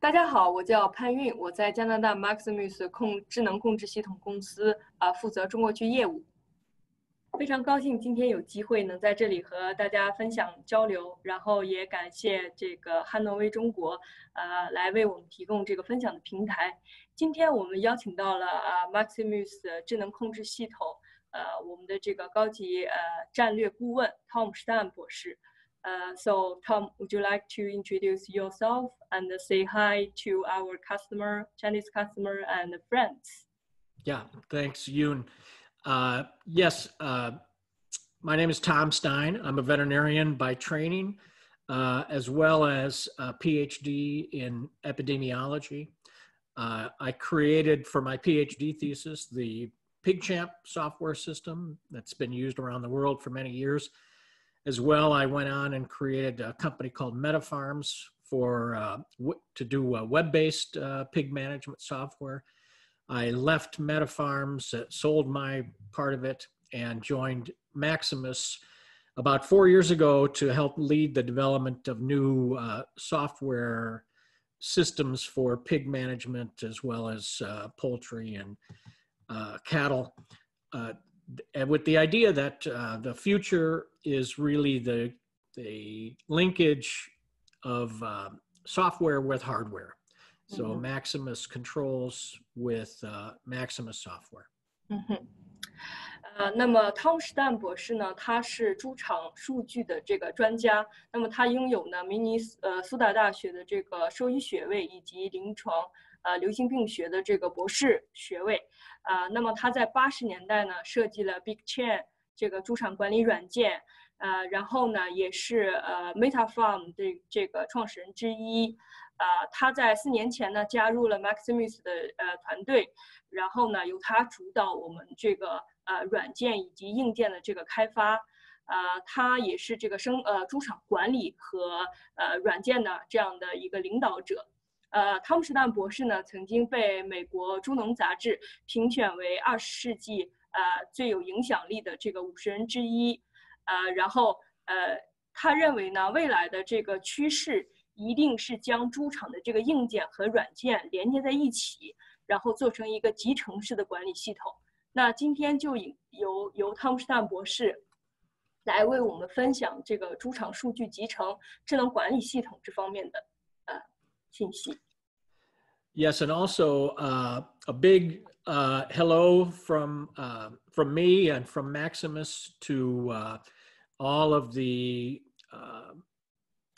大家好，我叫潘韵，我在加拿大 Maximus 智能控制系统公司负责中国区业务。非常高兴今天有机会能在这里和大家分享交流，然后也感谢这个汉诺威中国来为我们提供这个分享的平台。今天我们邀请到了Maximus 智能控制系统我们的这个高级战略顾问 Tom Stein 博士。So Tom, would you like to introduce yourself and say hi to our Chinese customer and friends? Yeah, thanks, Yoon. Yes, my name is Tom Stein. I'm a veterinarian by training, as well as a PhD in epidemiology. I created for my PhD thesis the PigChamp software system that's been used around the world for many years. As well, I went on and created a company called MetaFarms to do web-based pig management software. I left MetaFarms, sold my part of it, and joined Maximus about 4 years ago to help lead the development of new software systems for pig management, as well as poultry and cattle. And with the idea that the future is really the linkage of software with hardware. So Maximus controls with Maximus software. 那么汤姆士坦博士呢，他是猪场数据的这个专家。那么他拥有呢明尼苏达大学的这个兽医学位以及临床流行病学的这个博士学位。那么他在80年代呢设计了 PigChamp 这个猪场管理软件。然后呢也是MetaFarm 的这个创始人之一。他在4年前呢加入了 Maximus 的团队，然后呢由他主导我们这个软件以及硬件的这个开发。他也是这个猪场管理和软件的这样的一个领导者。汤姆士坦博士呢曾经被美国猪农杂志评选为20世纪最有影响力的这个50人之一。然后他认为呢未来的这个趋势一定是将猪场的这个硬件和软件连接在一起，然后做成一个集成式的管理系统。那今天就由汤姆士坦博士来为我们分享这个猪场数据集成智能管理系统这方面的信息。Yes, and also a big hello from me and from Maximus to all of the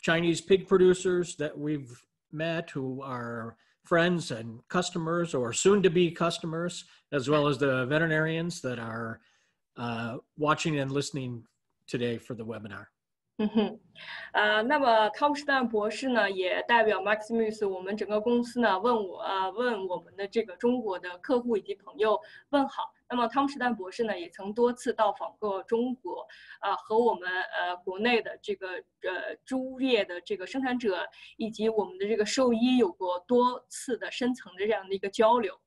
Chinese pig producers that we've met who are friends and customers or soon to be customers, as well as the veterinarians that are watching and listening today for the webinar. 那么汤姆士坦博士呢也代表 Maximus 我们整个公司呢问我们的这个中国的客户以及朋友问好。那么汤姆士坦博士呢也曾多次到访过中国，和我们国内的这个猪业的这个生产者以及我们的这个兽医有过多次的深层的这样的一个交流。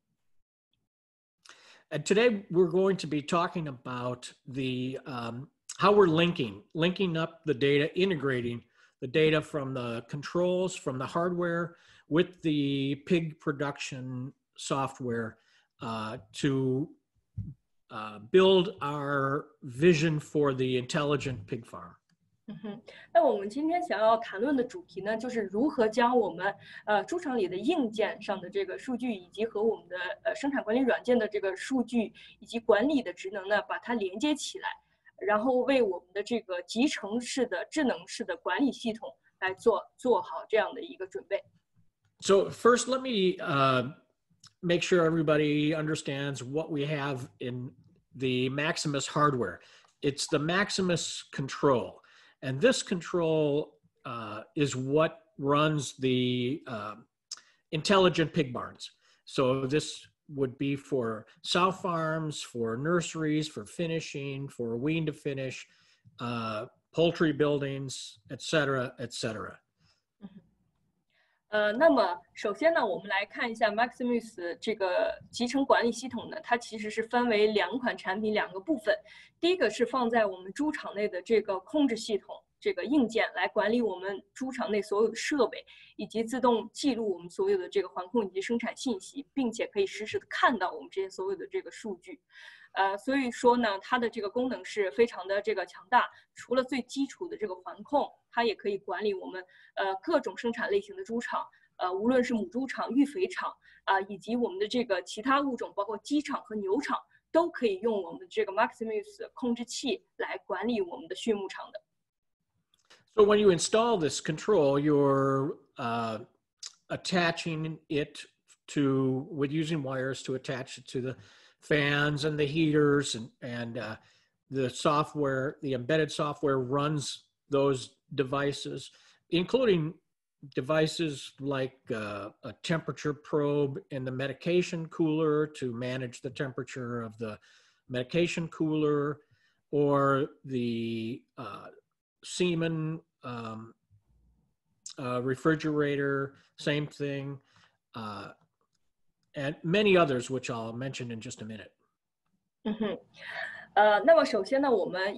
And today we're going to be talking about the how we're linking up the data, integrating the data from the controls, from the hardware with the pig production software to build our vision for the intelligent pig farm. 那我们今天想要谈论的主题呢，就是如何将我们猪场里的硬件上的这个数据，以及和我们的生产管理软件的这个数据以及管理的职能呢，把它连接起来。然后为我们的这个集成式的智能式的管理系统来做好这样的一个准备。So first, let me make sure everybody understands what we have in the Maximus hardware. It's the Maximus control, and this control is what runs the intelligent pig barns. So this would be for sow farms, for nurseries, for finishing, for wean to finish, poultry buildings, etc., etc. 那么首先呢，我们来看一下 Maximus 这个集成管理系统呢，它其实是分为2款产品2个部分。第一个是放在我们猪场内的这个控制系统，这个硬件来管理我们猪场内所有的设备，以及自动记录我们所有的这个环控以及生产信息，并且可以实时的看到我们这些所有的这个数据。所以说呢，它的这个功能是非常的这个强大。除了最基础的这个环控，它也可以管理我们各种生产类型的猪场，无论是母猪场、育肥场以及我们的这个其他物种，包括鸡场和牛场，都可以用我们这个 Maximus 控制器来管理我们的畜牧场的。So when you install this control, you're attaching it to, with using wires to attach it to the fans and the heaters, and the software, the embedded software runs those devices, including devices like a temperature probe in the medication cooler to manage the temperature of the medication cooler, or the semen refrigerator, same thing, and many others, which I'll mention in just a minute. 那么首先呢，我们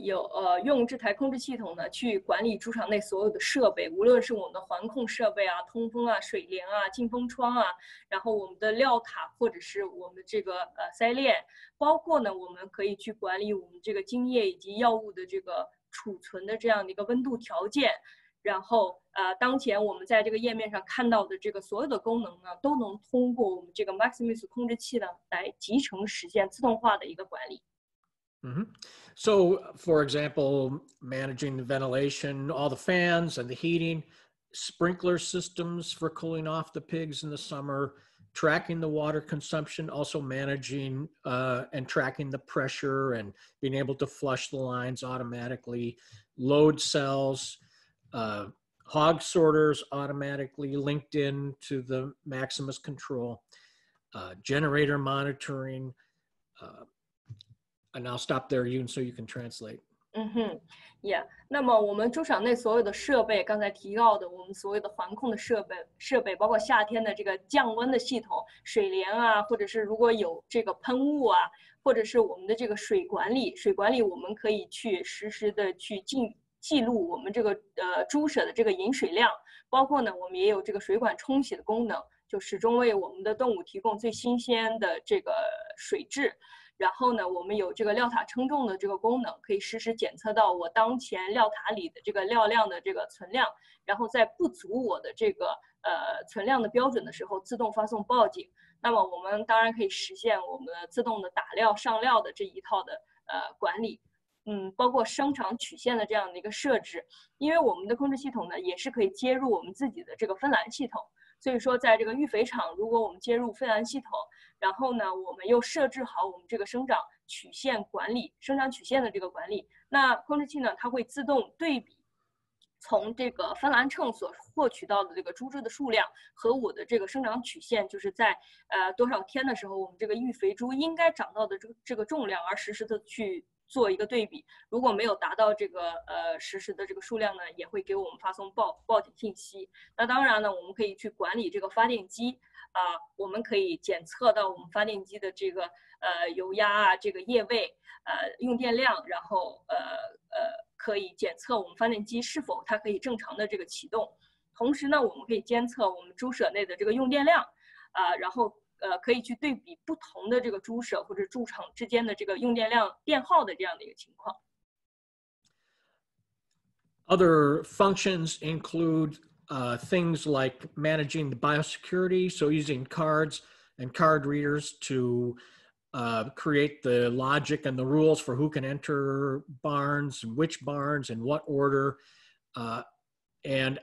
用这台控制系统呢去管理猪场内所有的设备，无论是我们的环控设备啊、通风啊、水帘啊、进风窗啊，然后我们的料塔或者是我们这个鳃链，包括呢我们可以去管理我们这个精液以及药物的这个储存的这样的一个温度条件。然后当前我们在这个页面上看到的这个所有的功能呢，都能通过我们这个 Maximus 控制器呢来集成实现自动化的一个管理。So, for example, managing the ventilation, all the fans and the heating, sprinkler systems for cooling off the pigs in the summer, tracking the water consumption, also managing and tracking the pressure and being able to flush the lines automatically, load cells, hog sorters automatically linked in to the Maximus control, generator monitoring, and I'll stop there, Yoon, so you can translate. Yeah. 那么我们猪场内所有的设备，刚才提到的我们所有的环控的设备，包括夏天的这个降温的系统、水帘啊，或者是如果有这个喷雾啊，或者是我们的这个水管理，我们可以去实时的去记录我们这个猪舍的这个饮水量，包括呢我们也有这个水管冲洗的功能，就始终为我们的动物提供最新鲜的这个水质。然后呢，我们有这个料塔称重的这个功能，可以实时检测到我当前料塔里的这个料量的这个存量，然后在不足我的这个存量的标准的时候，自动发送报警。那么我们当然可以实现我们自动的打料上料的这一套的管理。包括生长曲线的这样的一个设置，因为我们的控制系统呢也是可以接入我们自己的这个分栏系统，所以说在这个育肥场，如果我们接入分栏系统，然后呢我们又设置好我们这个生长曲线的这个管理，那控制器呢它会自动对比从这个分栏秤所获取到的这个猪只的数量和我的这个生长曲线，就是在多少天的时候，我们这个育肥猪应该长到的这个重量，而实时的去做一个对比，如果没有达到这个实时的这个数量呢，也会给我们发送报警信息。那当然呢，我们可以去管理这个发电机我们可以检测到我们发电机的这个油压啊，这个液位用电量，然后可以检测我们发电机是否它可以正常的这个启动。同时呢，我们可以监测我们猪舍内的这个用电量然后可以去对比不同的这个猪舍或者猪场之间的这个用电量电耗的这样的一个情况。Other functions include things like managing the biosecurity, so using cards and card readers to create the logic and the rules for who can enter barns, which barns, in what order, and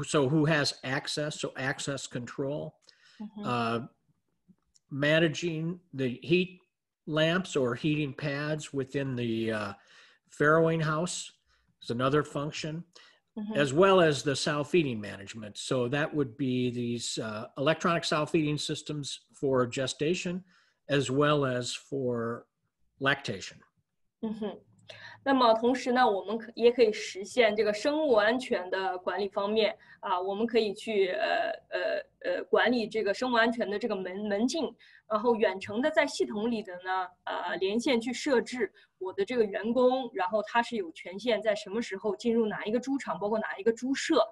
so who has access, so access control. Managing the heat lamps or heating pads within the farrowing house is another function, as well as the sow feeding management. So that would be these electronic sow feeding systems for gestation, as well as for lactation. 那么同时呢，我们也可以实现这个生物安全的管理方面我们可以去管理这个生物安全的这个门禁，然后远程的在系统里的呢连线去设置我的这个员工，然后他是有权限在什么时候进入哪一个猪场，包括哪一个猪舍，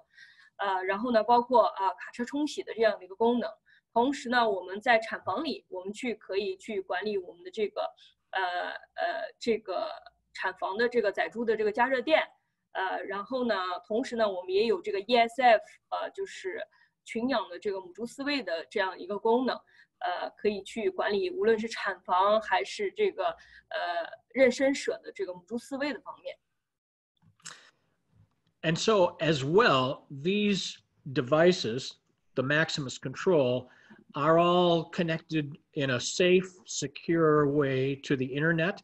然后呢包括卡车冲洗的这样的一个功能。同时呢，我们在产房里，我们可以去管理我们的这个产房的这个宰猪的这个加热垫，然后呢，同时呢，我们也有这个 ESF， 就是群养的这个母猪饲喂的这样一个功能，可以去管理无论是产房还是这个妊娠舍的这个母猪饲喂的方面。And so as well, these devices, the Maximus control, are all connected in a safe, secure way to the internet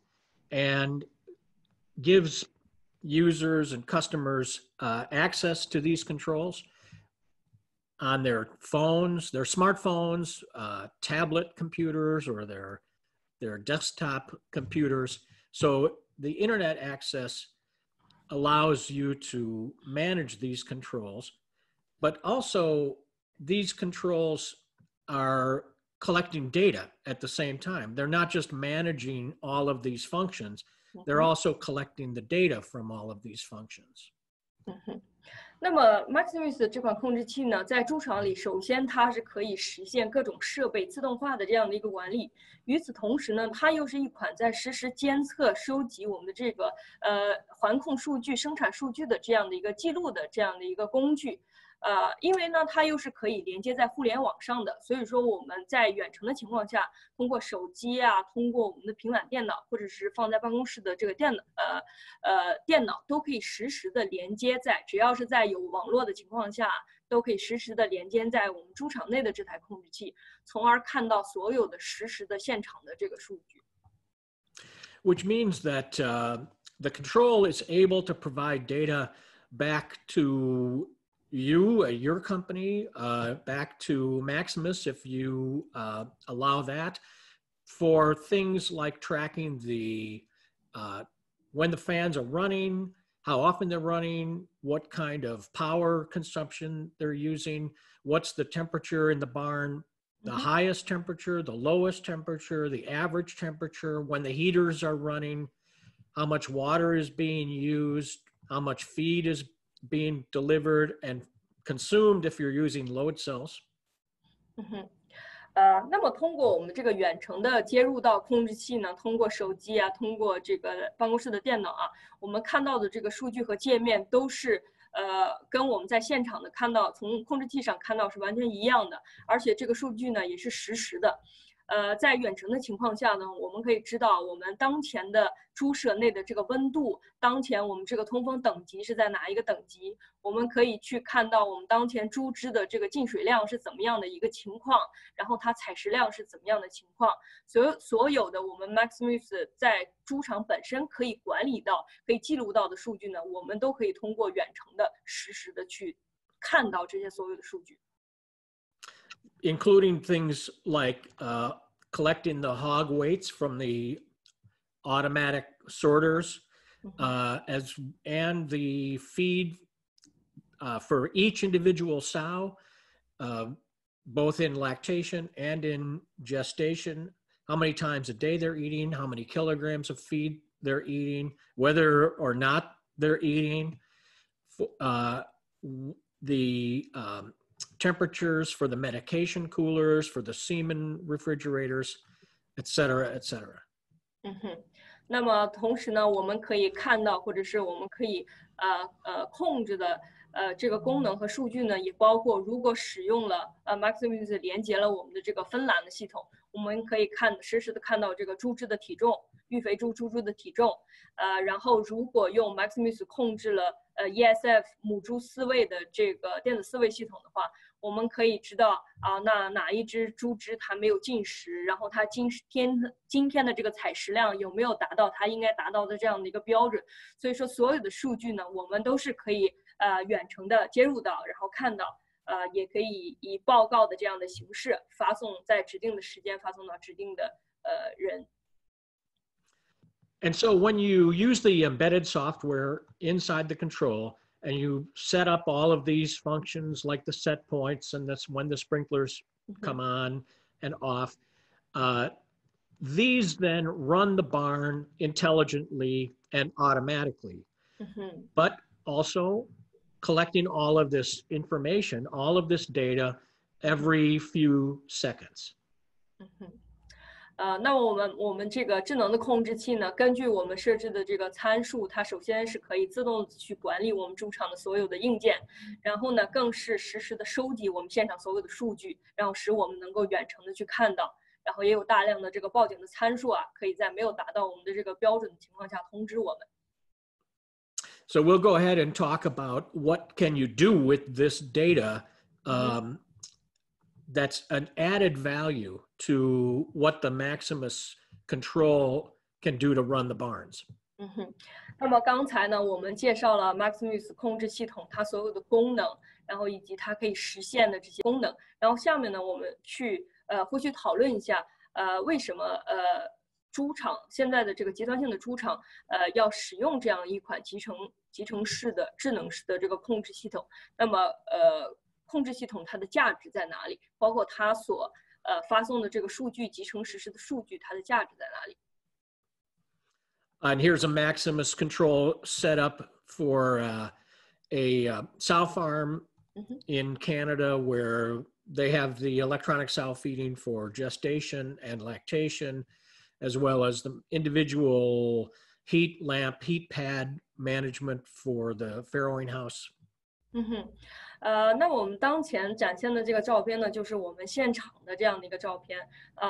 and gives users and customers access to these controls on their phones, their smartphones, tablet computers, or their desktop computers. So the internet access allows you to manage these controls, but also these controls are collecting data at the same time. They're not just managing all of these functions, they're also collecting the data from all of these functions. 那么 Maximus 这款控制器呢，在猪场里，首先它是可以实现各种设备自动化的这样的一个管理。与此同时呢，它又是一款在实时监测、收集我们的这个环控数据、生产数据的这样的一个记录的这样的一个工具。因为呢，它又是可以连接在互联网上的，所以说我们在远程的情况下，通过手机啊，通过我们的平板电脑，或者是放在办公室的这个电脑，都可以实时的连接在，只要是在有网络的情况下，都可以实时的连接在我们猪场内的这台控制器，从而看到所有的实时的现场的这个数据。Which means that the control is able to provide data back to you, your company, back to Maximus, if you allow that, for things like tracking when the fans are running, how often they're running, what kind of power consumption they're using, what's the temperature in the barn, the highest temperature, the lowest temperature, the average temperature, when the heaters are running, how much water is being used, how much feed is being delivered and consumed if you're using load cells. 那么通过我们这个远程的接入到控制器呢，通过手机啊，通过这个办公室的电脑啊，我们看到的这个数据和界面都是跟我们在现场的看到，从控制器上看到是完全一样的，而且这个数据呢也是实时的。在远程的情况下呢，我们可以知道我们当前的猪舍内的这个温度，当前我们这个通风等级是在哪一个等级，我们可以去看到我们当前猪只的这个进水量是怎么样的一个情况，然后它采食量是怎么样的情况，所有的我们 Maximus 在猪场本身可以管理到、可以记录到的数据呢，我们都可以通过远程的实时的去看到这些所有的数据。Including things like collecting the hog weights from the automatic sorters, and the feed for each individual sow, both in lactation and in gestation, how many times a day they're eating, how many kilograms of feed they're eating, whether or not they're eating, the temperatures for the medication coolers, for the semen refrigerators, et cetera, et cetera. 那么同时呢，我们可以看到，或者是我们可以控制的这个功能和数据呢，也包括如果使用了Maximus 连接了我们的这个分栏的系统，我们可以实时的看到这个猪只的体重、育肥猪的体重，然后如果用 Maximus 控制了ESF 母猪饲喂的这个电子饲喂系统的话，我们可以知道那哪一只猪只它没有进食，然后它今天的这个采食量有没有达到它应该达到的这样的一个标准。所以说所有的数据呢，我们都是可以远程的接入到，然后看到，也可以以报告的这样的形式发送，在指定的时间发送到指定的人。And so when you use the embedded software inside the control, and you set up all of these functions like the set points, and that's when the sprinklers come on and off. These then run the barn intelligently and automatically, but also collecting all of this information, all of this data every few seconds. 那我们这个智能的控制器呢，根据我们设置的这个参数，它首先是可以自动去管理我们猪场的所有的硬件，然后呢，更是实时的收集我们现场所有的数据，然后使我们能够远程的去看到，然后也有大量的这个报警的参数啊，可以在没有达到我们的这个标准的情况下通知我们。So we'll go ahead and talk about what can you do with this data that's an added value to what the Maximus control can do to run the barns. 那么刚才呢，我们介绍了 Maximus 控制系统它所有的功能，然后以及它可以实现的这些功能。然后下面呢，我们会去讨论一下，为什么猪场现在的这个阶段性的猪场，要使用这样一款集成式的智能式的这个控制系统。那么控制系统它的价值在哪里？包括它所发送的这个数据集成实时的数据，它的价值在哪里？ And here's a Maximus control set up for a sow farm in Canada where they have the electronic sow feeding for gestation and lactation, as well as the individual heat lamp, heat pad management for the farrowing house. 那我们当前展现的这个照片呢，就是我们现场的这样的一个照片。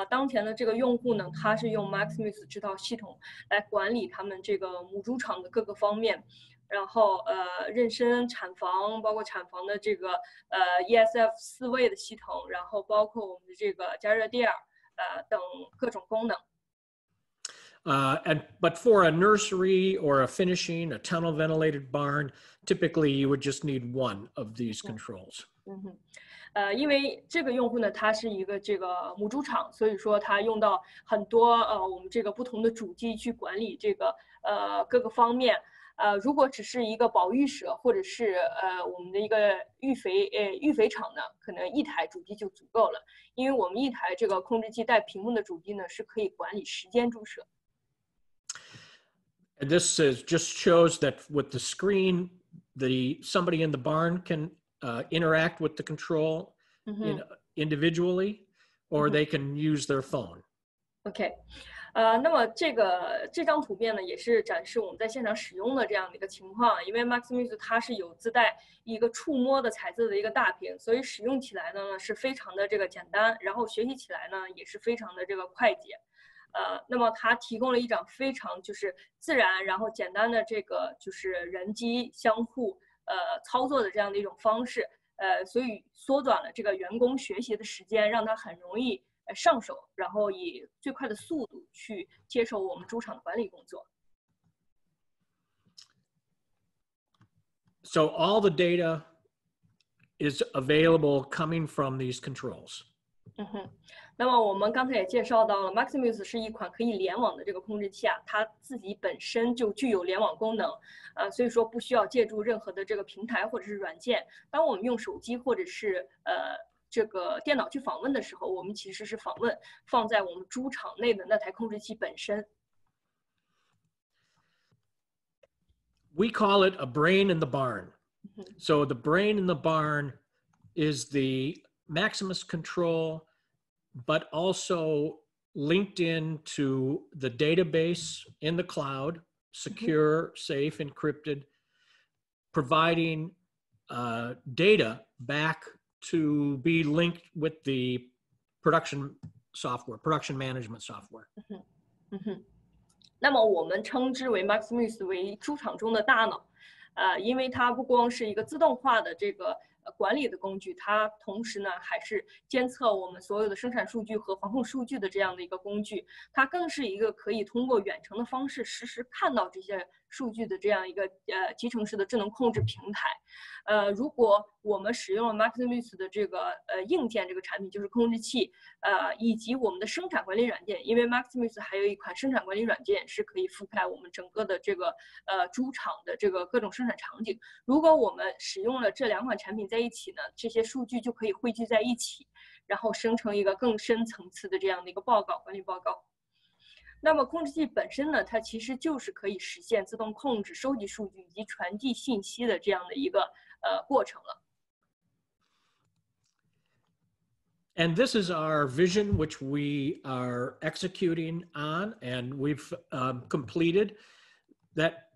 当前的这个用户呢，他是用 Maximus 这套系统来管理他们这个母猪场的各个方面，然后妊娠产房，包括产房的这个ESF 4位的系统，然后包括我们的这个加热垫等各种功能。But for a nursery or a finishing, a tunnel ventilated barn, typically you would just need one of these controls. 因为这个用户呢，他是一个这个母猪场，所以说他用到很多我们这个不同的主机去管理这个各个方面。如果只是一个保育舍或者是我们的一个育肥场呢，可能一台主机就足够了，因为我们一台这个控制器带屏幕的主机呢，是可以管理10间猪舍。And this just shows that with the screen, somebody in the barn can interact with the control individually, or they can use their phone. OK， 那么这张图片呢，也是展示我们在现场使用的这样的一个情况。因为 Maximus 它是有自带一个触摸的彩色的一个大屏，所以使用起来呢是非常的这个简单，然后学习起来呢也是非常的这个快捷。那么它提供了一种非常就是自然，然后简单的这个就是人机相互操作的这样的一种方式，所以缩短了这个员工学习的时间，让他很容易上手，然后以最快的速度去接手我们猪场的管理工作。So all the data is available coming from these controls. 那么我们刚才也介绍到了 ，Maximus 是一款可以联网的这个控制器啊，它自己本身就具有联网功能，所以说不需要借助任何的这个平台或者是软件。当我们用手机或者是这个电脑去访问的时候，我们其实是访问放在我们猪场内的那台控制器本身。We call it a brain in the barn. So the brain in the barn is the Maximus control, but also linked into the database in the cloud, secure, safe, encrypted, providing data back to be linked with the production management software. 那么我们称之为 Maximus 为猪场中的大脑，因为它不光是一个自动化的这个管理的工具，它同时呢还是监测我们所有的生产数据和防控数据的这样的一个工具。它更是一个可以通过远程的方式实时看到这些数据的这样一个集成式的智能控制平台。如果我们使用了 Maximus 的这个硬件这个产品，就是控制器，以及我们的生产管理软件，因为 Maximus 还有一款生产管理软件是可以覆盖我们整个的这个猪场的这个各种生产场景。如果我们使用了这2款产品在一起呢，这些数据就可以汇聚在一起，然后生成一个更深层次的这样的一个管理报告。那么控制器本身呢，它其实就是可以实现自动控制、收集数据以及传递信息的这样的一个过程了。And this is our vision, which we are executing on, and we've completed. That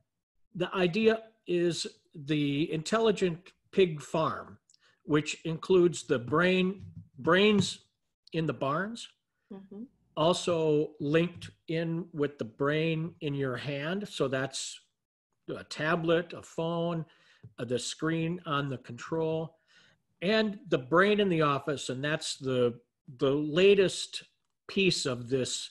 the idea is the intelligent pig farm, which includes the brains in the barns, Mm-hmm. also linked in with the brain in your hand. So that's a tablet, a phone, the screen on the control, and the brain in the office. And that's the latest piece of this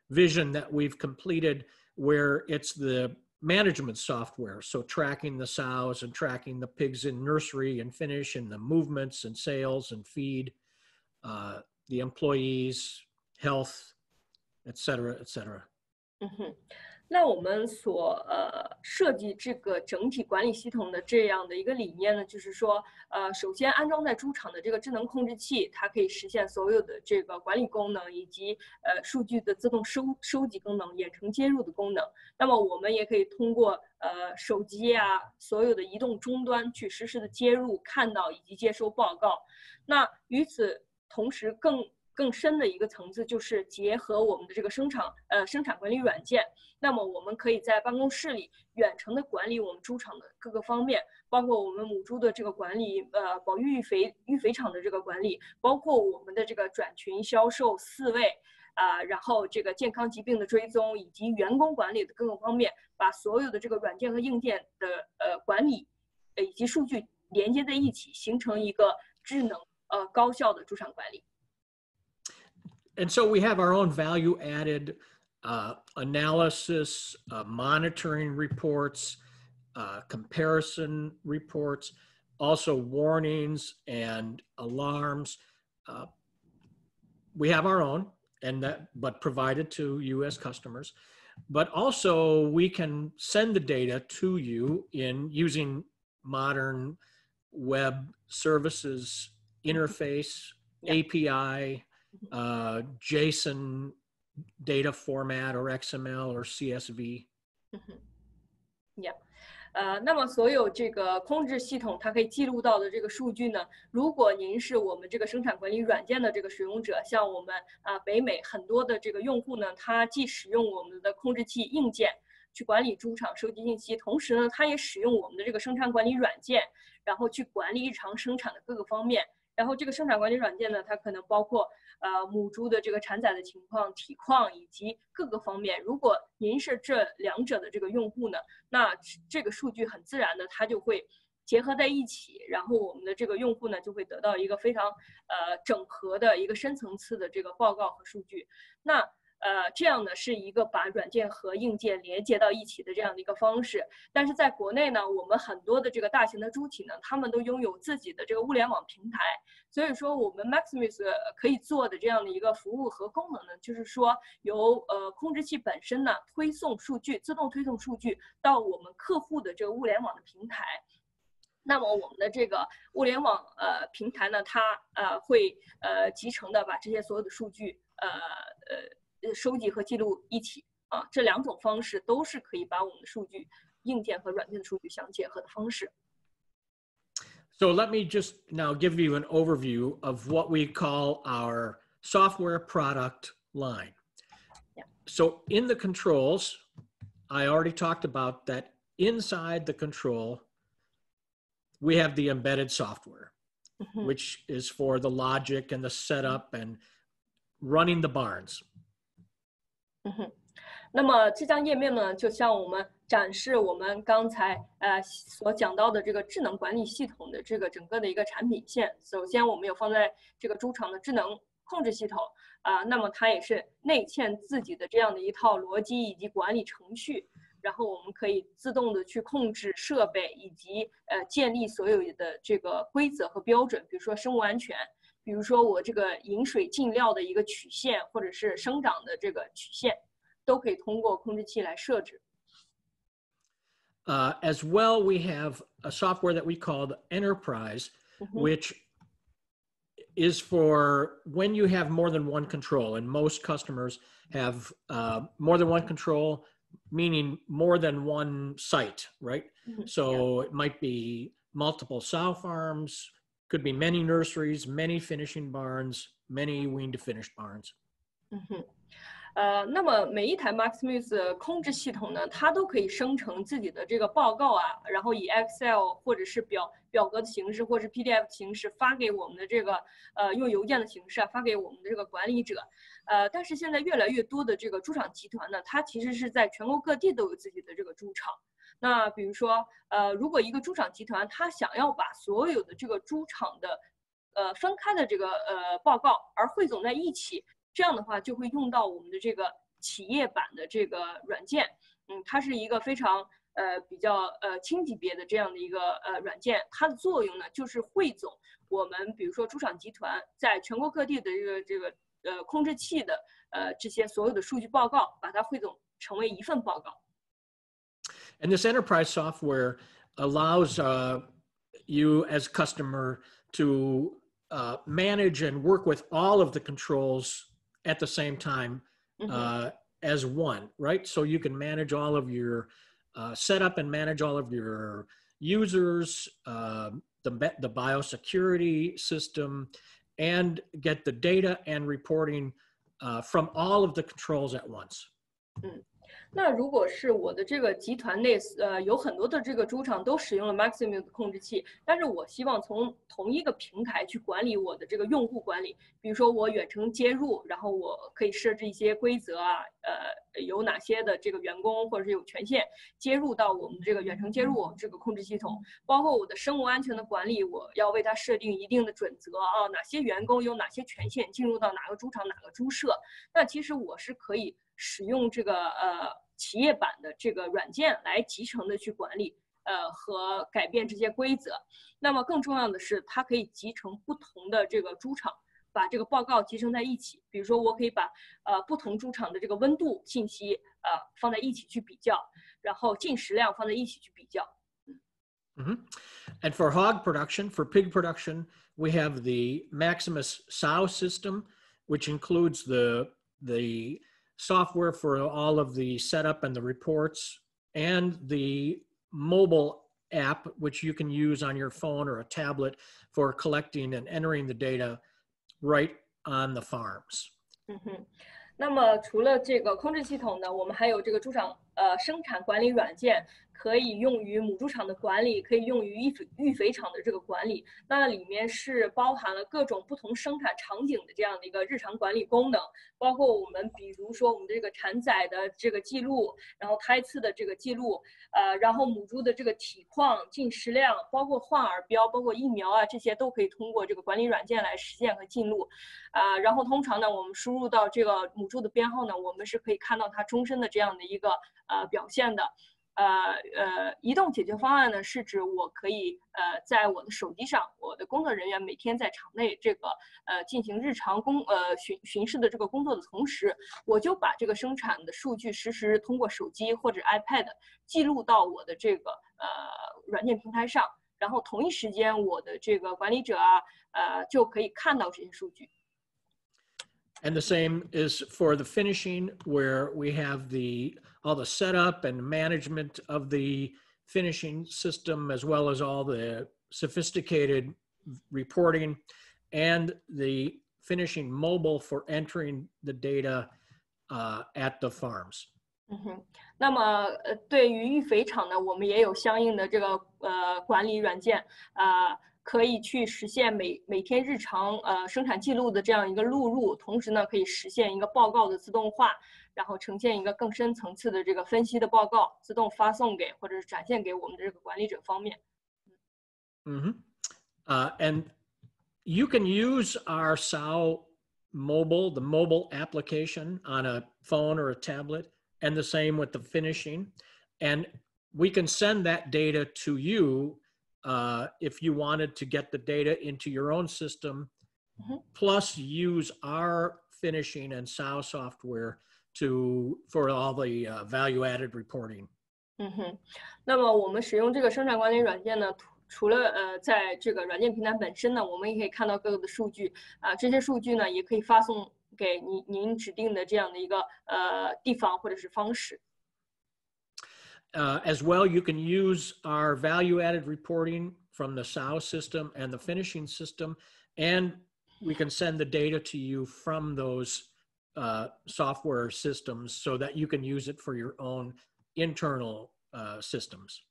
vision that we've completed, where it's the management software. So tracking the sows and tracking the pigs in nursery and finish, and the movements and sales and feed, the employees, health, et cetera, et cetera. 那我们所设计这个整体管理系统的这样的一个理念呢，就是说，首先安装在猪场的这个智能控制器，它可以实现所有的这个管理功能，以及数据的自动收集功能、远程接入的功能。那么我们也可以通过手机啊，所有的移动终端去实时的接入、看到以及接收报告。那与此同时，更深的一个层次就是结合我们的这个生产管理软件。那么我们可以在办公室里远程的管理我们猪场的各个方面，包括我们母猪的这个管理，保育育肥场的这个管理，包括我们的这个转群销售饲喂，然后这个健康疾病的追踪，以及员工管理的各个方面，把所有的这个软件和硬件的管理，以及数据连接在一起，形成一个智能高效的猪场管理。And so we have our own value-added analysis, monitoring reports, comparison reports, also warnings and alarms. We have our own, but provided to you as customers. But also we can send the data to you in using modern web services interface, API, JSON data format or XML or CSV. Yeah. 那么所有这个控制系统它可以记录到的这个数据呢，如果您是我们这个生产管理软件的这个使用者，像我们北美很多的这个用户呢，他既使用我们的控制器硬件去管理猪场收集信息，同时呢，他也使用我们的这个生产管理软件，然后去管理日常生产的各个方面。然后这个生产管理软件呢，它可能包括母猪的这个产仔的情况、体况以及各个方面。如果您是这2者的这个用户呢，那这个数据很自然的它就会结合在一起，然后我们的这个用户呢就会得到一个非常整合的一个深层次的这个报告和数据。那这样呢是一个把软件和硬件连接到一起的这样的一个方式。但是在国内呢，我们很多的这个大型的猪体呢，他们都拥有自己的这个物联网平台，所以说我们 Maximus 可以做的这样的一个服务和功能呢，就是说由控制器本身呢自动推送数据到我们客户的这个物联网的平台。那么我们的这个物联网平台呢，它会集成的把这些所有的数据收集和记录一起这2种方式都是可以把我们的数据硬件和软件的数据相结合的方式。So let me just now give you an overview of what we call our software product line. Yeah. So in the controls, I already talked about that inside the control, we have the embedded software, which is for the logic and the setup and running the barns. 那么这张页面呢，就像我们展示我们刚才所讲到的这个智能管理系统的这个整个的一个产品线。首先，我们有放在这个猪场的智能控制系统那么它也是内嵌自己的这样的一套逻辑以及管理程序，然后我们可以自动的去控制设备以及建立所有的这个规则和标准，比如说生物安全。比如说我这个饮水进料的一个曲线，或者是生长的这个曲线，都可以通过控制器来设置。As well, we have a software that we call the Enterprise, which is for when you have more than one control, and most customers have more than one control, meaning more than one site, right? So it might be multiple sow farms, could be many nurseries, many finishing barns, many wean to finished barns. 那么每一台 Maximus 控制系统呢，它都可以生成自己的这个报告然后以 Excel 或者是表格的形式，或者是 PDF 形式发给我们的这个用邮件的形式发给我们的这个管理者。但是现在越来越多的这个猪场集团呢，它其实是在全国各地都有自己的这个猪场。那比如说如果一个猪场集团它想要把所有的这个猪场的分开的这个报告而汇总在一起。这样的话就会用到我们的这个企业版的这个软件，它是一个非常比较轻级别的这样的一个软件，它的作用呢就是汇总我们比如说猪场集团在全国各地的这个控制器的这些所有的数据报告，把它汇总成为一份报告。And this enterprise software allows you as customer to manage and work with all of the controls at the same time as one, right? So you can manage all of your setup and manage all of your users, the biosecurity system, and get the data and reporting from all of the controls at once. 那如果是我的这个集团内有很多的这个猪场都使用了 Maximus 控制器，但是我希望从同一个平台去管理我的这个用户管理，比如说我远程接入，然后我可以设置一些规则有哪些的这个员工或者是有权限接入到我们这个远程接入这个控制系统，包括我的生物安全的管理，我要为它设定一定的准则哪些员工有哪些权限进入到哪个猪场哪个猪舍，那其实我是可以使用这个企业版的这个软件来集成的去管理和改变这些规则。那么更重要的是，它可以集成不同的这个猪场，把这个报告集成在一起。比如说，我可以把不同猪场的这个温度信息放在一起去比较，然后进食量放在一起去比较。And for hog production, for pig production, we have the Maximus sow system, which includes the software for all of the setup and the reports, and the mobile app, which you can use on your phone or a tablet for collecting and entering the data right on the farms. 那么除了这个控制系统呢，我们还有这个猪场生产管理软件，可以用于母猪场的管理，可以用于育肥场的这个管理。那里面是包含了各种不同生产场景的这样的一个日常管理功能，包括我们比如说我们的这个产崽的这个记录，然后胎次的这个记录，然后母猪的这个体况、进食量，包括换耳标，包括疫苗这些都可以通过这个管理软件来实现和记录。然后通常呢，我们输入到这个母猪的编号呢，我们是可以看到它终身的这样的一个表现的。移动解决方案呢，是指我可以在我的手机上，我的工作人员每天在场内这个进行日常巡视的这个工作的同时，我就把这个生产的数据实时通过手机或者 iPad 记录到我的这个软件平台上，然后同一时间我的这个管理者就可以看到这些数据。And the same is for the finishing, where we have all the setup and management of the finishing system, as well as all the sophisticated reporting and the finishing mobile for entering the data at the farms. 那么对于育肥场呢，我们也有相应的这个管理软件可以去实现每天日常生产记录的这样一个录入，同时呢可以实现一个报告的自动化，然后呈现一个更深层次的这个分析的报告，自动发送给或者是展现给我们的这个管理者方面。And you can use our SAO mobile, the mobile application on a phone or a tablet, and the same with the finishing. And we can send that data to you if you wanted to get the data into your own system, plus use our finishing and SAO software for all the value-added reporting. 那么我们使用这个生产管理软件呢，除了在这个软件平台本身呢，我们也可以看到各个的数据这些数据呢也可以发送给您指定的这样的一个地方或者是方式。As well, you can use our value-added reporting from the SAO system and the finishing system, and we can send the data to you from those software systems so that you can use it for your own internal systems.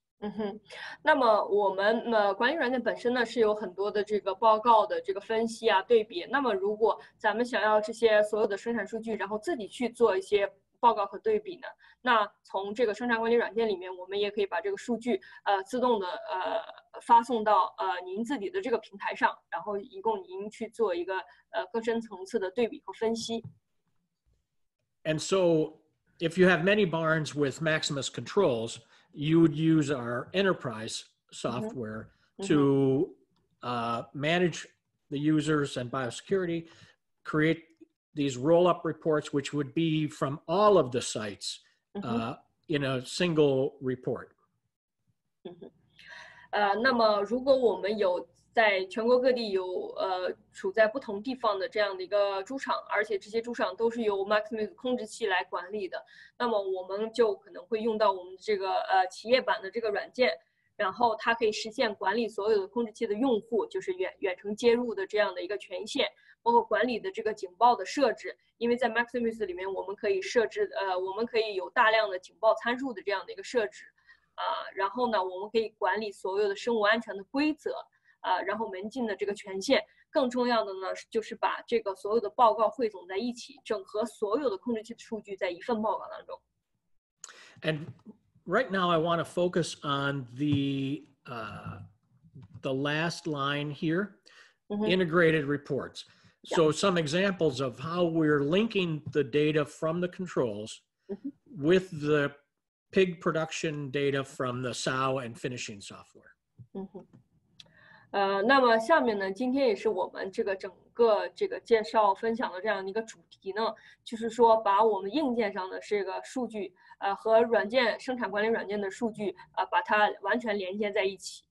那么我们管理软件本身呢是有很多的这个报告的这个分析对比。那么如果咱们想要这些所有的生产数据，然后自己去做一些报告和对比呢，那从这个生产管理软件里面，我们也可以把这个数据自动的发送到您自己的这个平台上，然后以供您去做一个更深层次的对比和分析。And so, if you have many barns with Maximus controls, you would use our enterprise software to manage the users and biosecurity, create these roll-up reports, which would be from all of the sites in a single report. 那么如果我们有在全国各地有处在不同地方的这样的一个猪场，而且这些猪场都是由 Maximus 控制器来管理的，那么我们就可能会用到我们这个企业版的这个软件，然后它可以实现管理所有的控制器的用户，就是远程接入的这样的一个权限，包括管理的这个警报的设置。因为在 Maximus 里面，我们可以设置我们可以有大量的警报参数的这样的一个设置然后呢，我们可以管理所有的生物安全的规则然后门禁的这个权限。更重要的呢，就是把这个所有的报告汇总在一起，整合所有的控制器的数据在一份报告当中。And right now, I want to focus on the last line here, integrated reports. So some examples of how we're linking the data from the controls with the pig production data from the SAO and finishing software. 那么下面呢，今天也是我们这个整个这个介绍分享的这样的一个主题呢，就是说把我们硬件上的这个数据和软件生产管理软件的数据把它完全连接在一起。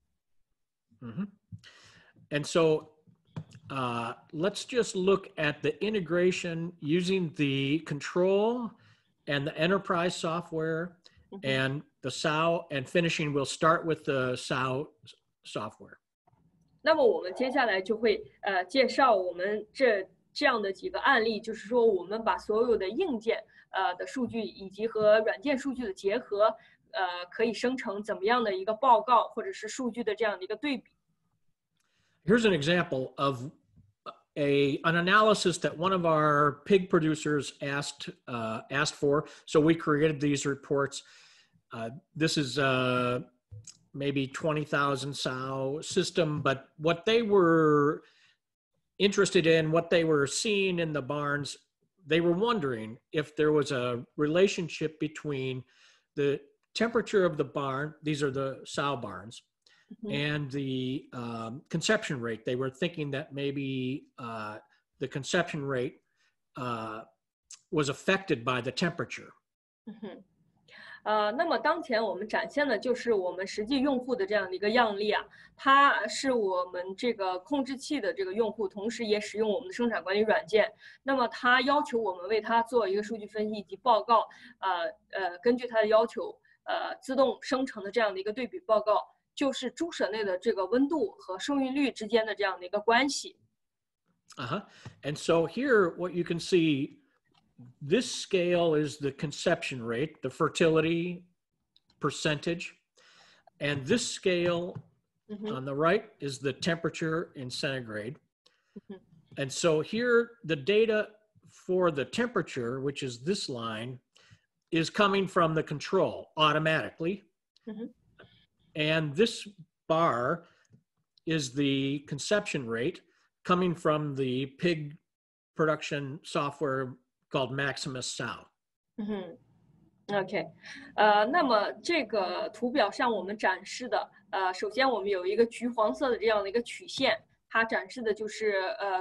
And so let's just look at the integration using the control and the enterprise software and the SAO and finishing. We'll start with the SAO software. 那么我们接下来就会介绍我们这样的几个案例，就是说我们把所有的硬件的数据以及和软件数据的结合，可以生成怎么样的一个报告或者是数据的这样的一个对比。Here's an example of an analysis that one of our pig producers asked for. So we created these reports. This is maybe 20,000 sow system, but what they were interested in, what they were seeing in the barns, they were wondering if there was a relationship between the temperature of the barn, these are the sow barns, and the conception rate. They were thinking that maybe the conception rate was affected by the temperature. 那么当前我们展现的就是我们实际用户的这样的一个样例他是我们这个控制器的这个用户，同时也使用我们的生产管理软件。那么他要求我们为他做一个数据分析以及报告，根据他的要求，自动生成的这样的一个对比报告，就是猪舍内的这个温度和生育率之间的这样的一个关系。And so here, what you can see. This scale is the conception rate, the fertility percentage. And this scale On the right is the temperature in centigrade. And so here, the data for the temperature, which is this line, is coming from the control automatically. And this bar is the conception rate coming from the pig production software called Maximus Sow. OK，那么这个图表上我们展示的，首先我们有一个橘黄色的这样的一个曲线，它展示的就是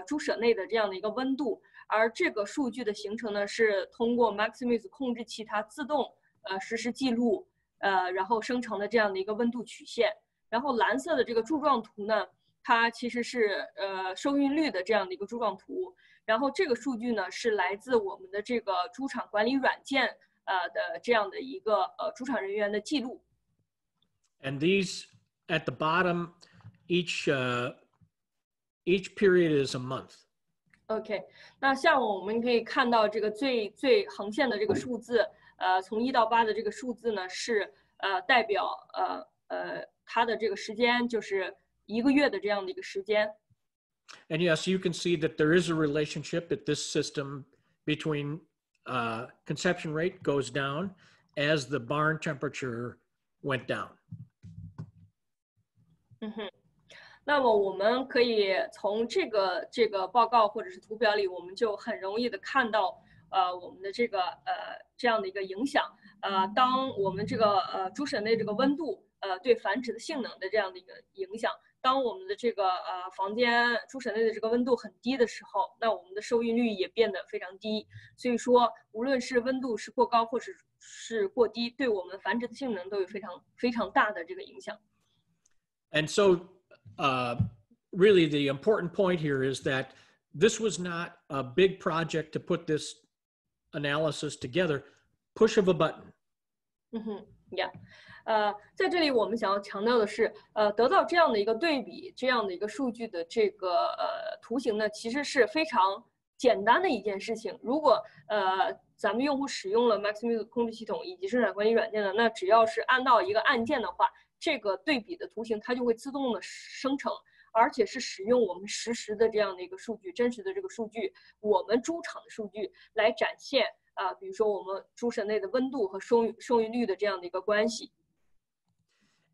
猪舍内的这样的一个温度，而这个数据的形成呢，是通过 Maximus 控制器它自动实时记录，然后生成的这样的一个温度曲线。然后蓝色的这个柱状图呢，它其实是收孕率的这样的一个柱状图。然后这个数据呢，是来自我们的这个猪场管理软件的这样的一个猪场人员的记录。And these at the bottom, each period is a month. OK， 那像我们可以看到这个最横线的这个数字，从1到8的这个数字呢，是代表它的这个时间就是1个月的这样的一个时间。And yes, you can see that there is a relationship at this system between conception rate goes down as the barn temperature went down. 那么我们可以从这个报告或者是图表里，我们就很容易的看到我们的这个这样的一个影响。当我们这个猪舍内这个温度对繁殖的性能的这样的一个影响。当我们的这个房间猪舍内的这个温度很低的时候，那我们的受孕率也变得非常低。所以说，无论是温度是过高或者是过低，对我们繁殖的性能都有非常大的这个影响。And so, really, the important point here is that this was not a big project to put this analysis together. Push of a button. Yeah. 在这里我们想要强调的是，得到这样的一个对比，这样的一个数据的这个图形呢，其实是非常简单的一件事情。如果咱们用户使用了 Maximus 控制系统以及生产管理软件呢，那只要是按到一个按键的话，这个对比的图形它就会自动的生成，而且是使用我们实时的这样的一个数据，真实的这个数据，我们猪场的数据来展现比如说我们猪舍内的温度和受孕率的这样的一个关系。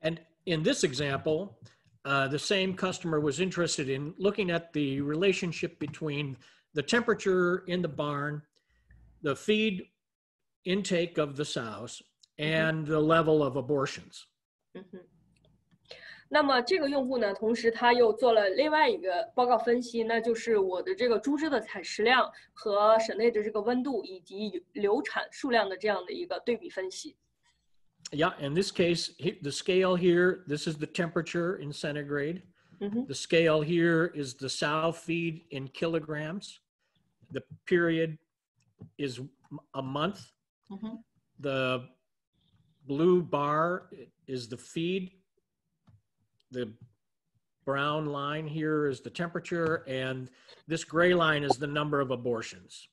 And in this example, the same customer was interested in looking at the relationship between the temperature in the barn, the feed intake of the sows, and the level of abortions. 那么这个用户呢，同时他又做了另外一个报告分析，那就是我的这个猪只的采食量和舍内的这个温度以及流产数量的这样的一个对比分析。Yeah, in this case, the scale here, this is the temperature in centigrade. The scale here is the sow feed in kilograms. The period is a month. The blue bar is the feed. The brown line here is the temperature, and this gray line is the number of abortions.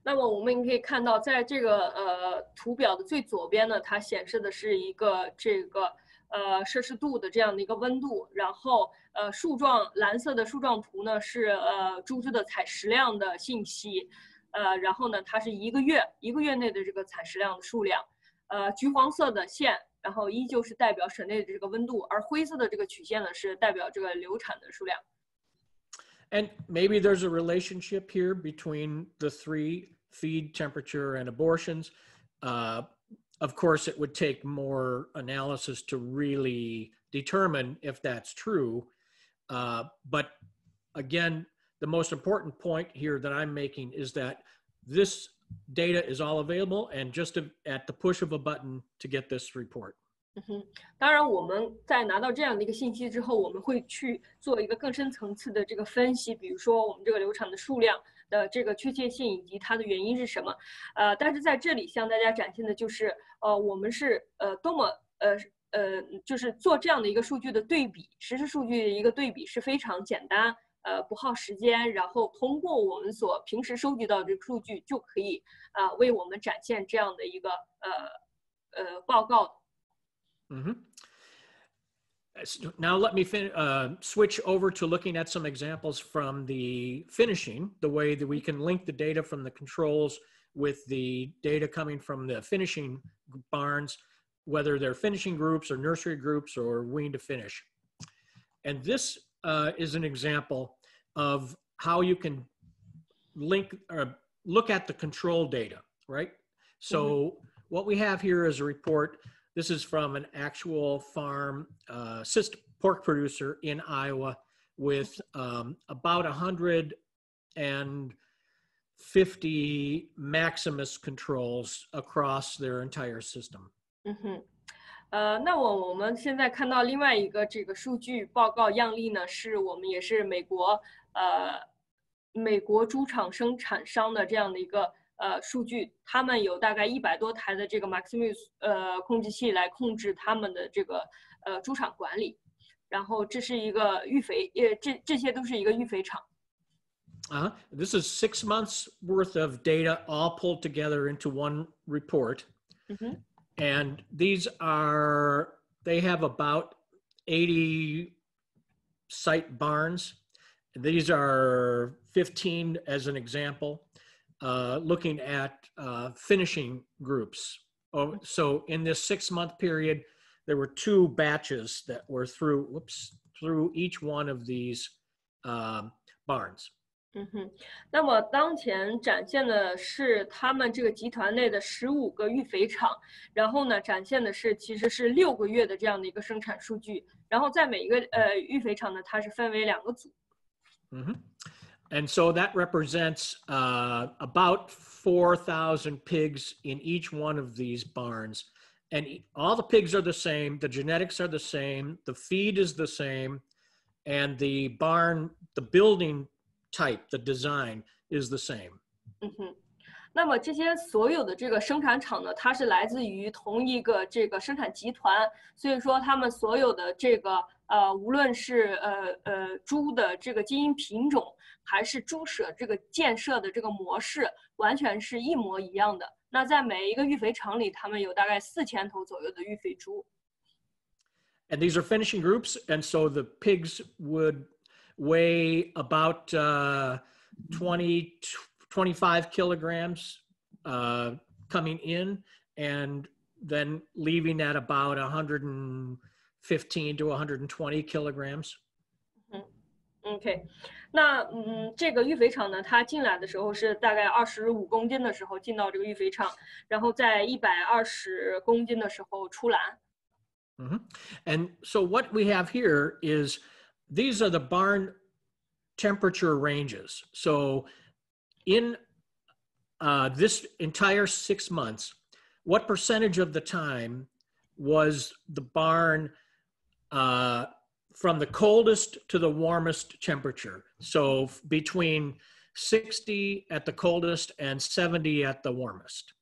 那么我们可以看到，在这个图表的最左边呢，它显示的是一个这个摄氏度的这样的一个温度，然后蓝色的树状图呢是猪只的采食量的信息，然后呢它是一个月内的这个采食量的数量，橘黄色的线，然后依旧是代表舍内的这个温度，而灰色的这个曲线呢是代表这个流产的数量。And maybe there's a relationship here between the three, feed, temperature, and abortions. Of course, it would take more analysis to really determine if that's true. But again, the most important point here that I'm making is that this data is all available and just at the push of a button to get this report. 当然我们在拿到这样的一个信息之后，我们会去做一个更深层次的这个分析，比如说我们这个流产的数量的这个确切性以及它的原因是什么。但是在这里向大家展现的就是我们是多么就是做这样的一个数据的对比，实时数据的一个对比是非常简单，不耗时间，然后通过我们所平时收集到的这个数据就可以为我们展现这样的一个报告。Now let me switch over to looking at some examples from the finishing, the way that we can link the data from the controls with the data coming from the finishing barns, whether they're finishing groups or nursery groups or wean to finish. And this is an example of how you can link or look at the control data, right? So what we have here is a report. This is from an actual farm pork producer in Iowa with about 150 Maximus controls across their entire system. 那我们现在看到另外一个这个数据报告样例呢，是我们也是美国猪场生产商的这样的一个数据，他们有大概100多台的这个 Maximus 控制器来控制他们的这个猪场管理，然后这是一个育肥，这些都是一个育肥场。This is 6 months worth of data all pulled together into one report. And these they have about 80 site barns. These are 15 as an example, looking at finishing groups. So in this 6-month period, there were 2 batches that were through each one of these barns. 那么当前展现的是他们这个集团内的15个育肥场，然后呢，展现的是其实是6个月的这样的一个生产数据，然后在每一个育肥场呢，它是分为2个组。And so that represents about 4,000 pigs in each one of these barns. And all the pigs are the same, the genetics are the same, the feed is the same, and the barn, the building type, the design is the same. 那么这些所有的这个生产厂呢，它是来自于同一个这个生产集团，所以说他们所有的这个无论是猪的这个基因品种，还是猪舍这个建设的这个模式，完全是一模一样的。那在每一个育肥场里，他们有大概4000头左右的育肥猪。And these are finishing groups, and so the pigs would weigh about 25 kilograms coming in, and then leaving at about 115 to 120 kilograms. OK， 那这个育肥场呢，它进来的时候是大概25公斤的时候进到这个育肥场，然后在120公斤的时候出栏。And so what we have here is these are the barn temperature ranges. So in this entire 6 months, what percentage of the time was the barn from the coldest to the warmest temperature? So between 60 at the coldest and 70 at the warmest.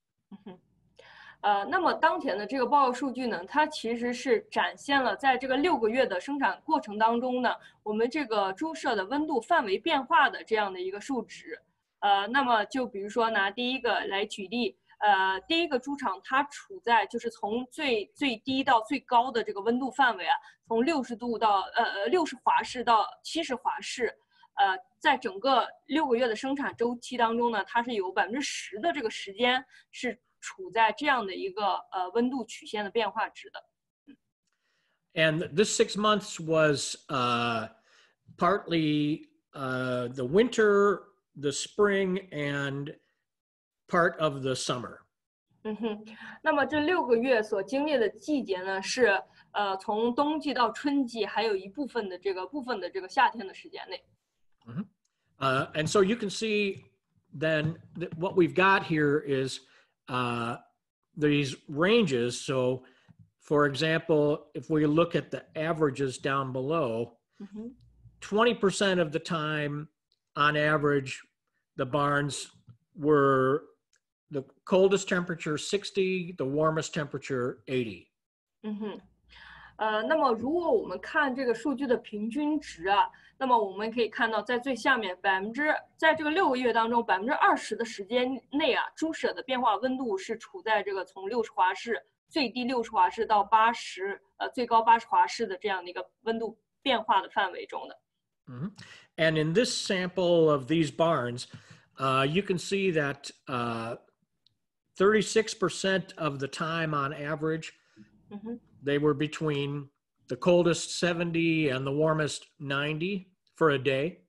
那么当前的这个报告数据呢，它其实是展现了在这个6个月的生产过程当中呢，我们这个猪舍的温度范围变化的这样的一个数值。那么就比如说拿第一个来举例，第一个猪场它处在就是从最低到最高的这个温度范围啊，从60度到60华氏到70华氏，在整个6个月的生产周期当中呢，它是有10%的这个时间是处在这样的一个温度曲线的变化值的。And this 6 months was partly the winter, the spring, and part of the summer. 那么这6个月所经历的季节呢，是从冬季到春季，还有一部分的这个夏天的时间内。And so you can see then that what we've got here is these ranges. So for example, if we look at the averages down below, 20% of the time on average, the barns were the coldest temperature 60, the warmest temperature 80. 那么如果我们看这个数据的平均值啊，那么我们可以看到在最下面在这个6个月当中20%的时间内啊，猪舍的变化温度是处在这个从60华氏最低60华氏到80，最高80华氏的这样的一个温度变化的范围中的。And in this sample of these barns, you can see that 36% of the time on average, they were between the coldest 70 and the warmest 90 for a day.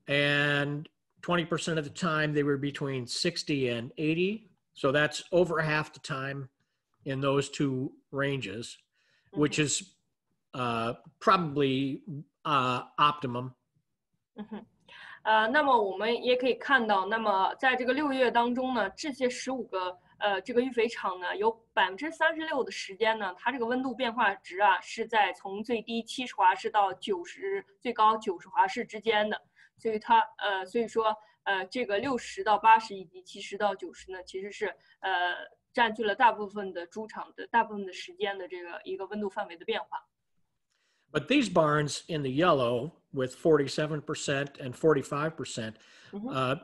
And 20% of the time they were between 60 and 80. So that's over half the time in those two ranges, which is probably optimum. 那么我们也可以看到，那么在这个6月当中呢，这些15个这个育肥场呢，有36%的时间呢，它这个温度变化值啊是在从最低70华氏到最高90华氏之间的，所以所以说这个60到80以及70到90呢，其实是占据了大部分的猪场的大部分的时间的这个一个温度范围的变化。But these barns in the yellow with 47% and 45%,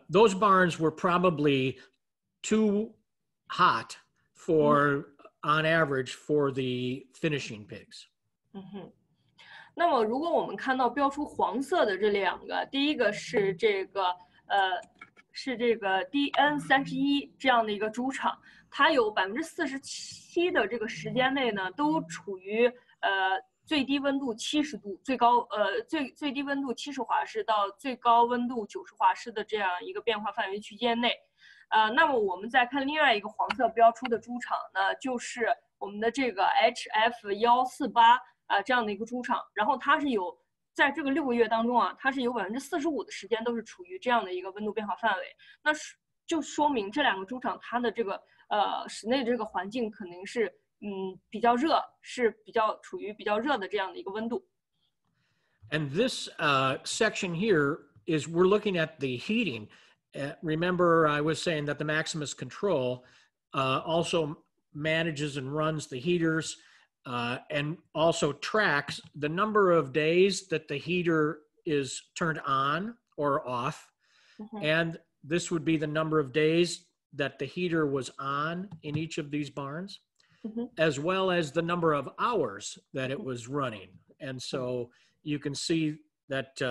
those barns were probably too hot for, on average, for the finishing pigs. 那么如果我们看到标出黄色的这两个，第一个是这个DN31这样的一个猪场，它有47%的这个时间内呢，都处于最低温度70度，最低温度70华氏到最高温度90华氏的这样一个变化范围区间内。那么我们再看另外一个黄色标出的猪场呢，就是我们的这个 HF148这样的一个猪场，然后它是有在这个6个月当中啊，它是有45%的时间都是处于这样的一个温度变化范围。那就说明这两个猪场它的这个室内这个环境可能是比较热，是处于比较热的这样的一个温度。And this section here is we're looking at the heating. Remember, I was saying that the Maximus control also manages and runs the heaters and also tracks the number of days that the heater is turned on or off. And this would be the number of days that the heater was on in each of these barns, as well as the number of hours that it was running. And so you can see that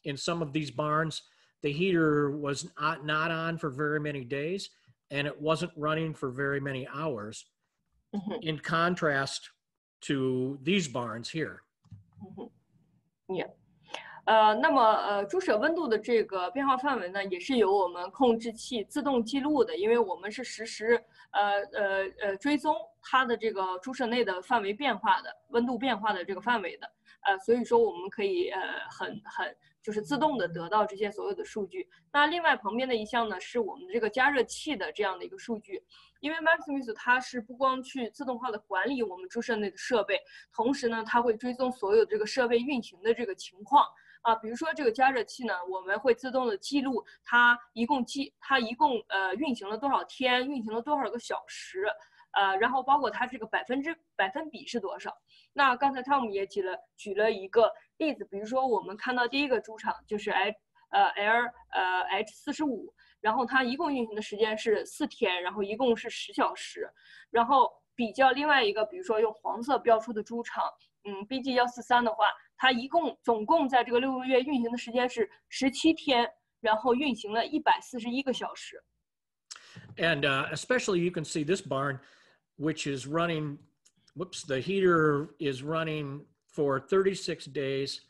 in some of these barns, the heater was not on for very many days, and it wasn't running for very many hours, in contrast to these barns here. Yeah. 那么猪舍温度的这个变化范围呢，也是由我们控制器自动记录的，因为我们是实时追踪它的这个猪舍内的范围变化的温度变化的这个范围的，所以说我们可以就是自动的得到这些所有的数据。那另外旁边的一项呢，是我们这个加热器的这样的一个数据，因为 Maximus 它是不光去自动化的管理我们猪舍内的设备，同时呢，它会追踪所有这个设备运行的这个情况。比如说这个加热器呢，我们会自动的记录它一共运行了多少天，运行了多少个小时，然后包括它这个百分比是多少。那刚才汤姆也举了一个例子，比如说我们看到第一个猪场就是 H45，然后它一共运行的时间是4天，然后一共是10小时，然后比较另外一个，比如说用黄色标出的猪场，BG143的话，它总共在这个6个月运行的时间是17天，然后运行了141个小时。And especially you can see this barn, which is running, the heater is running for 36 days,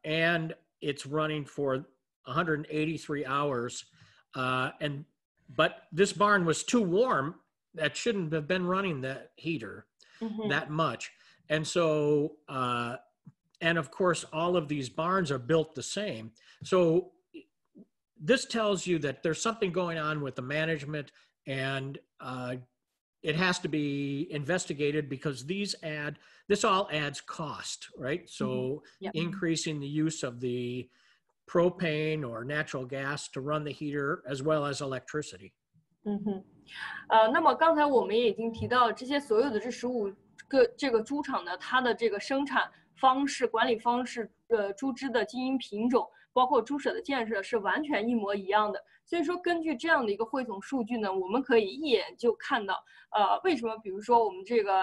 and it's running for 183 hours. But this barn was too warm. That shouldn't have been running that heater that much. And so, and of course, all of these barns are built the same. So this tells you that there's something going on with the management, and it has to be investigated because this all adds cost, right? So increasing the use of the propane or natural gas to run the heater as well as electricity. 那么刚才我们也已经提到，这些所有的这15个这个猪场呢，它的这个生产方式、管理方式、猪只的基因品种，包括猪舍的建设是完全一模一样的。所以说，根据这样的一个汇总数据呢，我们可以一眼就看到，为什么比如说我们这个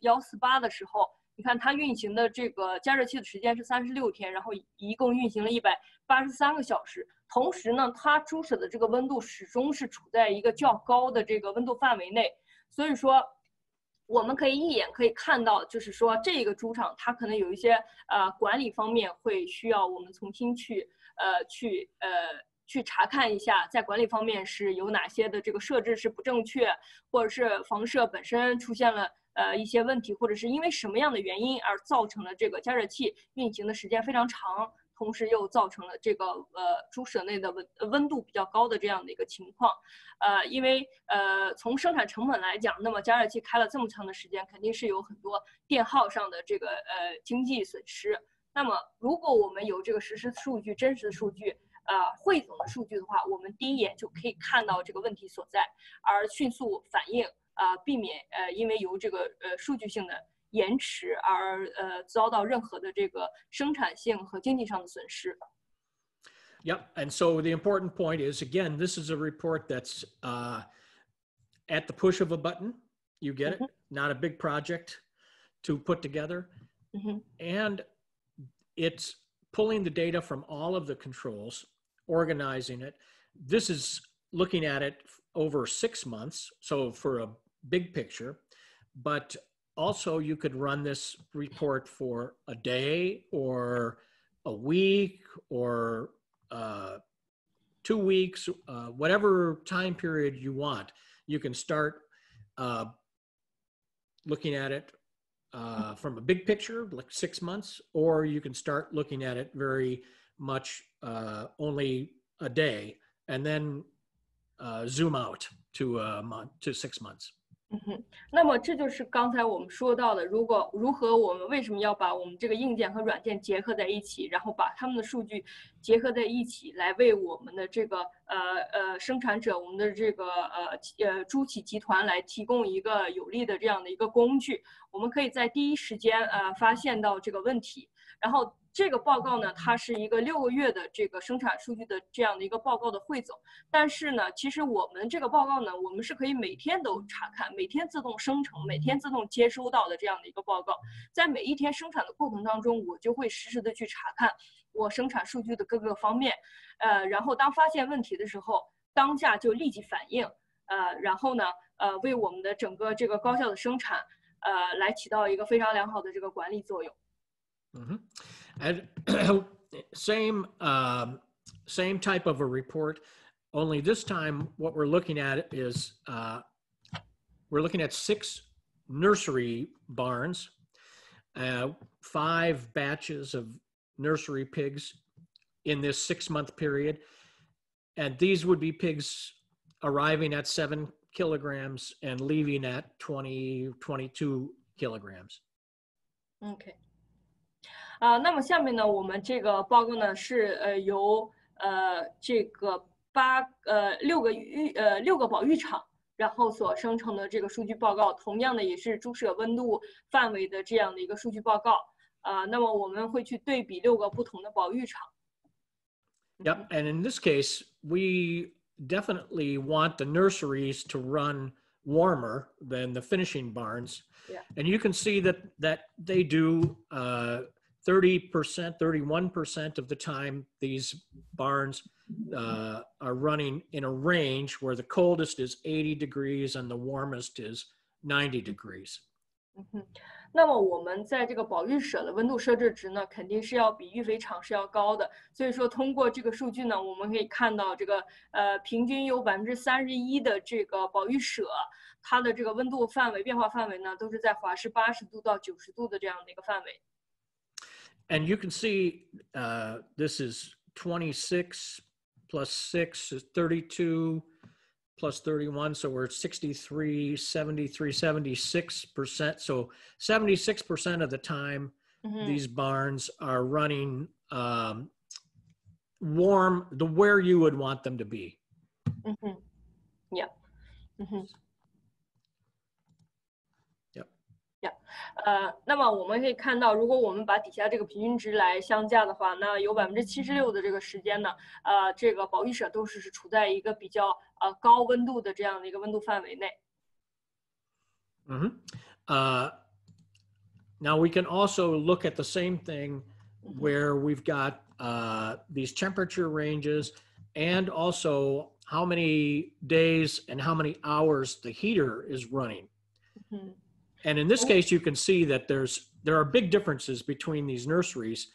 HF148的时候，你看它运行的这个加热器的时间是36天，然后一共运行了183个小时。同时呢，它猪舍的这个温度始终是处在一个较高的这个温度范围内，所以说我们可以一眼可以看到，就是说这个猪场它可能有一些管理方面会需要我们重新去查看一下，在管理方面是有哪些的这个设置是不正确，或者是房舍本身出现了一些问题，或者是因为什么样的原因而造成了这个加热器运行的时间非常长，同时又造成了这个猪舍内的温度比较高的这样的一个情况。因为从生产成本来讲，那么加热器开了这么长的时间，肯定是有很多电耗上的这个经济损失。那么如果我们有这个实时数据、真实的数据，汇总的数据的话，我们第一眼就可以看到这个问题所在，而迅速反应，避免因为有这个数据性的延迟而遭到任何的这个生产性和经济上的损失。Yep. And so the important point is, again, this is a report that's at the push of a button. You get it? Not a big project to put together. And it's pulling the data from all of the controls, organizing it. This is looking at it over 6 months, so for a big picture. But also you could run this report for a day or a week or 2 weeks, whatever time period you want. You can start looking at it from a big picture, like 6 months, or you can start looking at it very much only a day, and then zoom out to a month to 6 months. 那么这就是刚才我们说到的，如何我们为什么要把我们这个硬件和软件结合在一起，然后把他们的数据结合在一起，来为我们的这个生产者，我们的这个猪企集团来提供一个有力的这样的一个工具。我们可以在第一时间发现到这个问题，然后这个报告呢，它是一个6个月的这个生产数据的这样的一个报告的汇总。但是呢，其实我们这个报告呢，我们是可以每天都查看，每天自动生成，每天自动接收到的这样的一个报告。在每一天生产的过程当中，我就会实时的去查看我生产数据的各个方面，然后当发现问题的时候，当下就立即反应，然后呢，为我们的整个这个高效的生产，来起到一个非常良好的这个管理作用。And same type of a report, only this time what we're looking at is we're looking at 6 nursery barns, 5 batches of nursery pigs in this 6-month period. And these would be pigs arriving at 7 kilograms and leaving at 22 kilograms. Okay. 那么下面呢，我们这个报告呢是由这个6个保育场，然后所生成的这个数据报告，同样的也是猪舍温度范围的这样的一个数据报告。那么我们会去对比6个不同的保育场。Yep, and in this case, we definitely want the nurseries to run warmer than the finishing barns. Yeah. And you can see that they do 30%, 31% of the time, these barns are running in a range where the coldest is 80 degrees and the warmest is 90 degrees. 那么我们在这个保育舍的温度设置值呢，肯定是要比育肥场是要高的。所以说，通过这个数据呢，我们可以看到这个平均有31%的这个保育舍，它的这个温度范围变化范围呢，都是在华氏80度到90度的这样的一个范围。And you can see this is 26 plus 6 is 32 plus 31. So we're at 63, 73, 76%. So 76% of the time, these barns are running warm to where you would want them to be. Yeah. Yep. 那么我们可以看到，如果我们把底下这个平均值来相加的话，那有76%的这个时间呢，这个保育者都是处在一个比较高温度的这样的一个温度范围内。Now we can also look at the same thing where we've got these temperature ranges and also how many days and how many hours the heater is running. And in this case, you can see that there are big differences between these nurseries,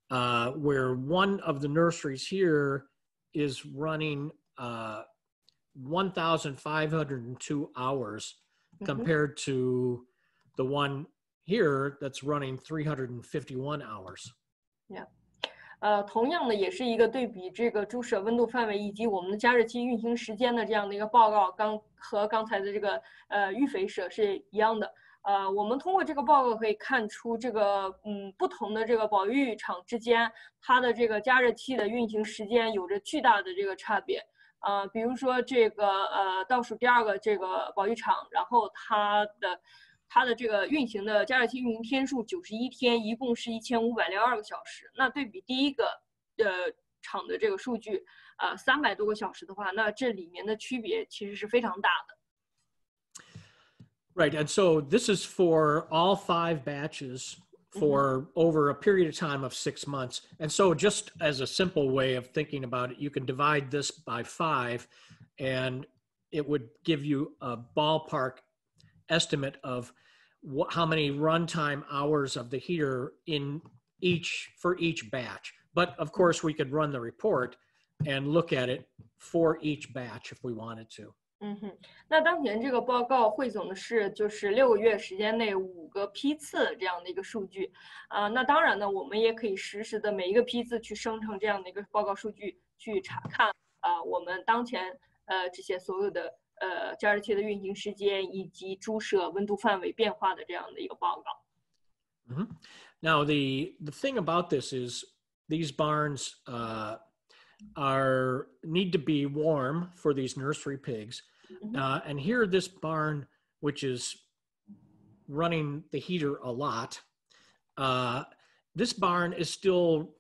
where one of the nurseries here is running 1,502 hours compared to the one here that's running 351 hours. Yeah. 同样的，也是一个对比这个猪舍温度范围以及我们的加热器运行时间的这样的一个报告，和刚才的这个育肥舍是一样的。我们通过这个报告可以看出，这个不同的这个保育场之间，它的这个加热器的运行时间有着巨大的这个差别。比如说这个倒数第2个这个保育场，然后它的这个运行的加热器运行天数91天，一共是1502个小时。那对比第一个场的这个数据，300多个小时的话，那这里面的区别其实是非常大的。Right, and so this is for all 5 batches for over a period of time of 6 months. And so just as a simple way of thinking about it, you can divide this by 5 and it would give you a ballpark estimate of how many runtime hours of the heater for each batch. But of course, we could run the report and look at it for each batch if we wanted to. 那当前这个报告汇总的是就是6个月时间内5个批次这样的一个数据那当然呢，我们也可以实时的每一个批次去生成这样的一个报告数据，去查看我们当前这些所有的加热器的运行时间以及猪舍温度范围变化的这样的一个报告。Now the thing about this is these barns need to be warm for these nursery pigs. And here, this barn, which is running the heater a lot, this barn is still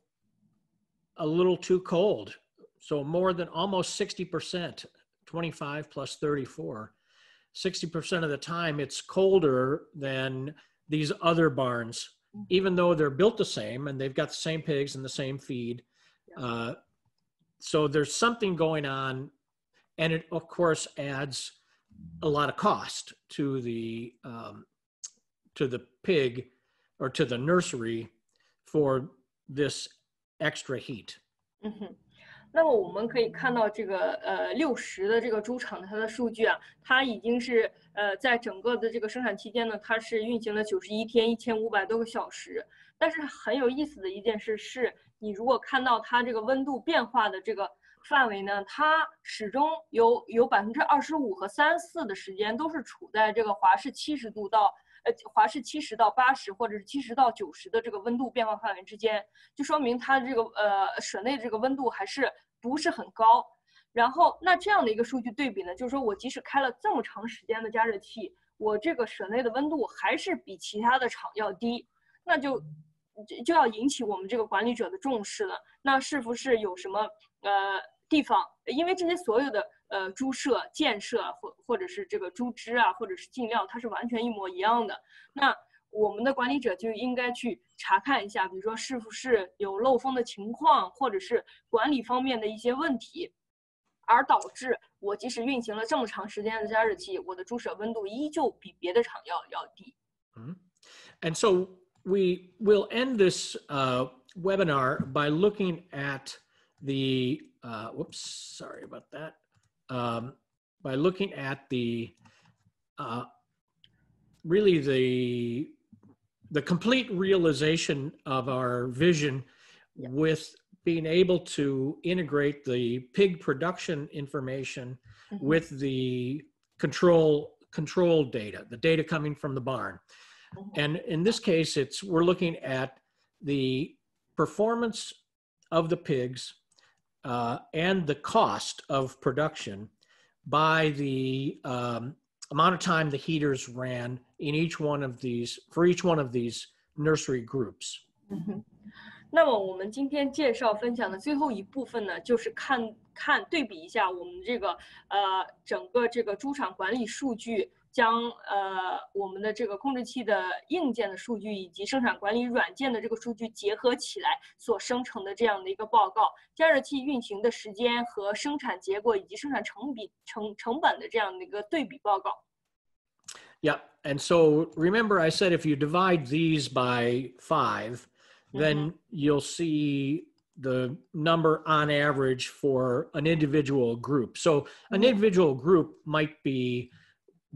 a little too cold. So more than almost 60%, 25 plus 34, 60% of the time it's colder than these other barns, even though they're built the same and they've got the same pigs and the same feed. So there's something going on, and it of course adds a lot of cost to the pig or to the nursery for this extra heat. 那么我们可以看到这个60的这个猪场它的数据它已经是在整个的这个生产期间呢，它是运行了91天1500多个小时。但是很有意思的一件事是，你如果看到它这个温度变化的这个范围呢，它始终有25%和34%的时间都是处在这个华氏70到80，或者是70到90的这个温度变化范围之间，就说明它这个舍内这个温度还是不是很高。然后那这样的一个数据对比呢，就是说我即使开了这么长时间的加热器，我这个舍内的温度还是比其他的厂要低，那就要引起我们这个管理者的重视了。那是不是有什么地方，因为这些所有的猪舍建设或者是这个猪只或者是进料，它是完全一模一样的。那我们的管理者就应该去查看一下，比如说是不是有漏风的情况，或者是管理方面的一些问题，而导致我即使运行了这么长时间的加热器，我的猪舍温度依旧比别的厂要低。And so we will end this webinar by looking at the whoops, sorry about that. By looking at the really the complete realization of our vision with being able to integrate the pig production information with the control data, the data coming from the barn. And in this case, we're looking at the performance of the pigs and the cost of production by the amount of time the heaters ran in each one of these, for each one of these nursery groups. 那么我们今天介绍分享的最后一部分呢，就是看对比一下我们这个整个这个猪场管理数据，将我们的这个控制器的硬件的数据以及生产管理软件的这个数据结合起来所生成的这样的一个报告，加热器运行的时间和生产结果以及生产成本的这样的一个对比报告。Yeah, and so remember I said if you divide these by 5, then you'll see the number on average for an individual group. So an individual group might be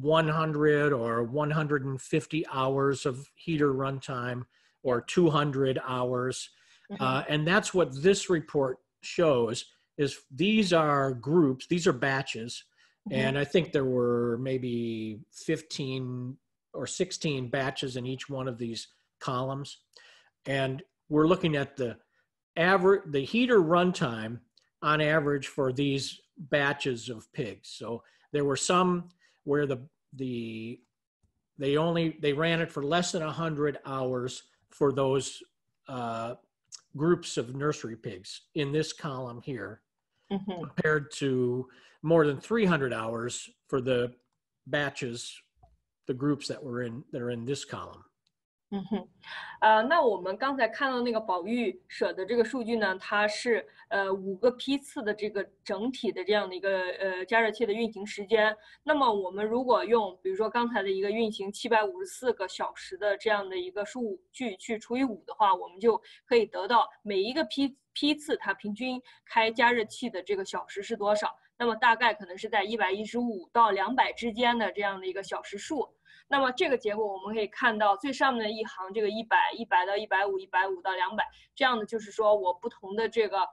100 or 150 hours of heater runtime or 200 hours. And that's what this report shows is these are groups, these are batches. And I think there were maybe 15 or 16 batches in each one of these columns. And we're looking at the heater runtime on average for these batches of pigs. So there were some where they ran it for less than 100 hours for those groups of nursery pigs in this column here, compared to more than 300 hours for the batches, the groups that are in this column. 那我们刚才看到那个保育舍的这个数据呢，它是5个批次的这个整体的这样的一个加热器的运行时间。那么我们如果用比如说刚才的一个运行754个小时的这样的一个数据去除以5的话，我们就可以得到每一个批次它平均开加热器的这个小时是多少。那么大概可能是在115到200之间的这样的一个小时数。那么这个结果我们可以看到最上面的一行，这个100到150，150到200，这样的就是说我不同的这个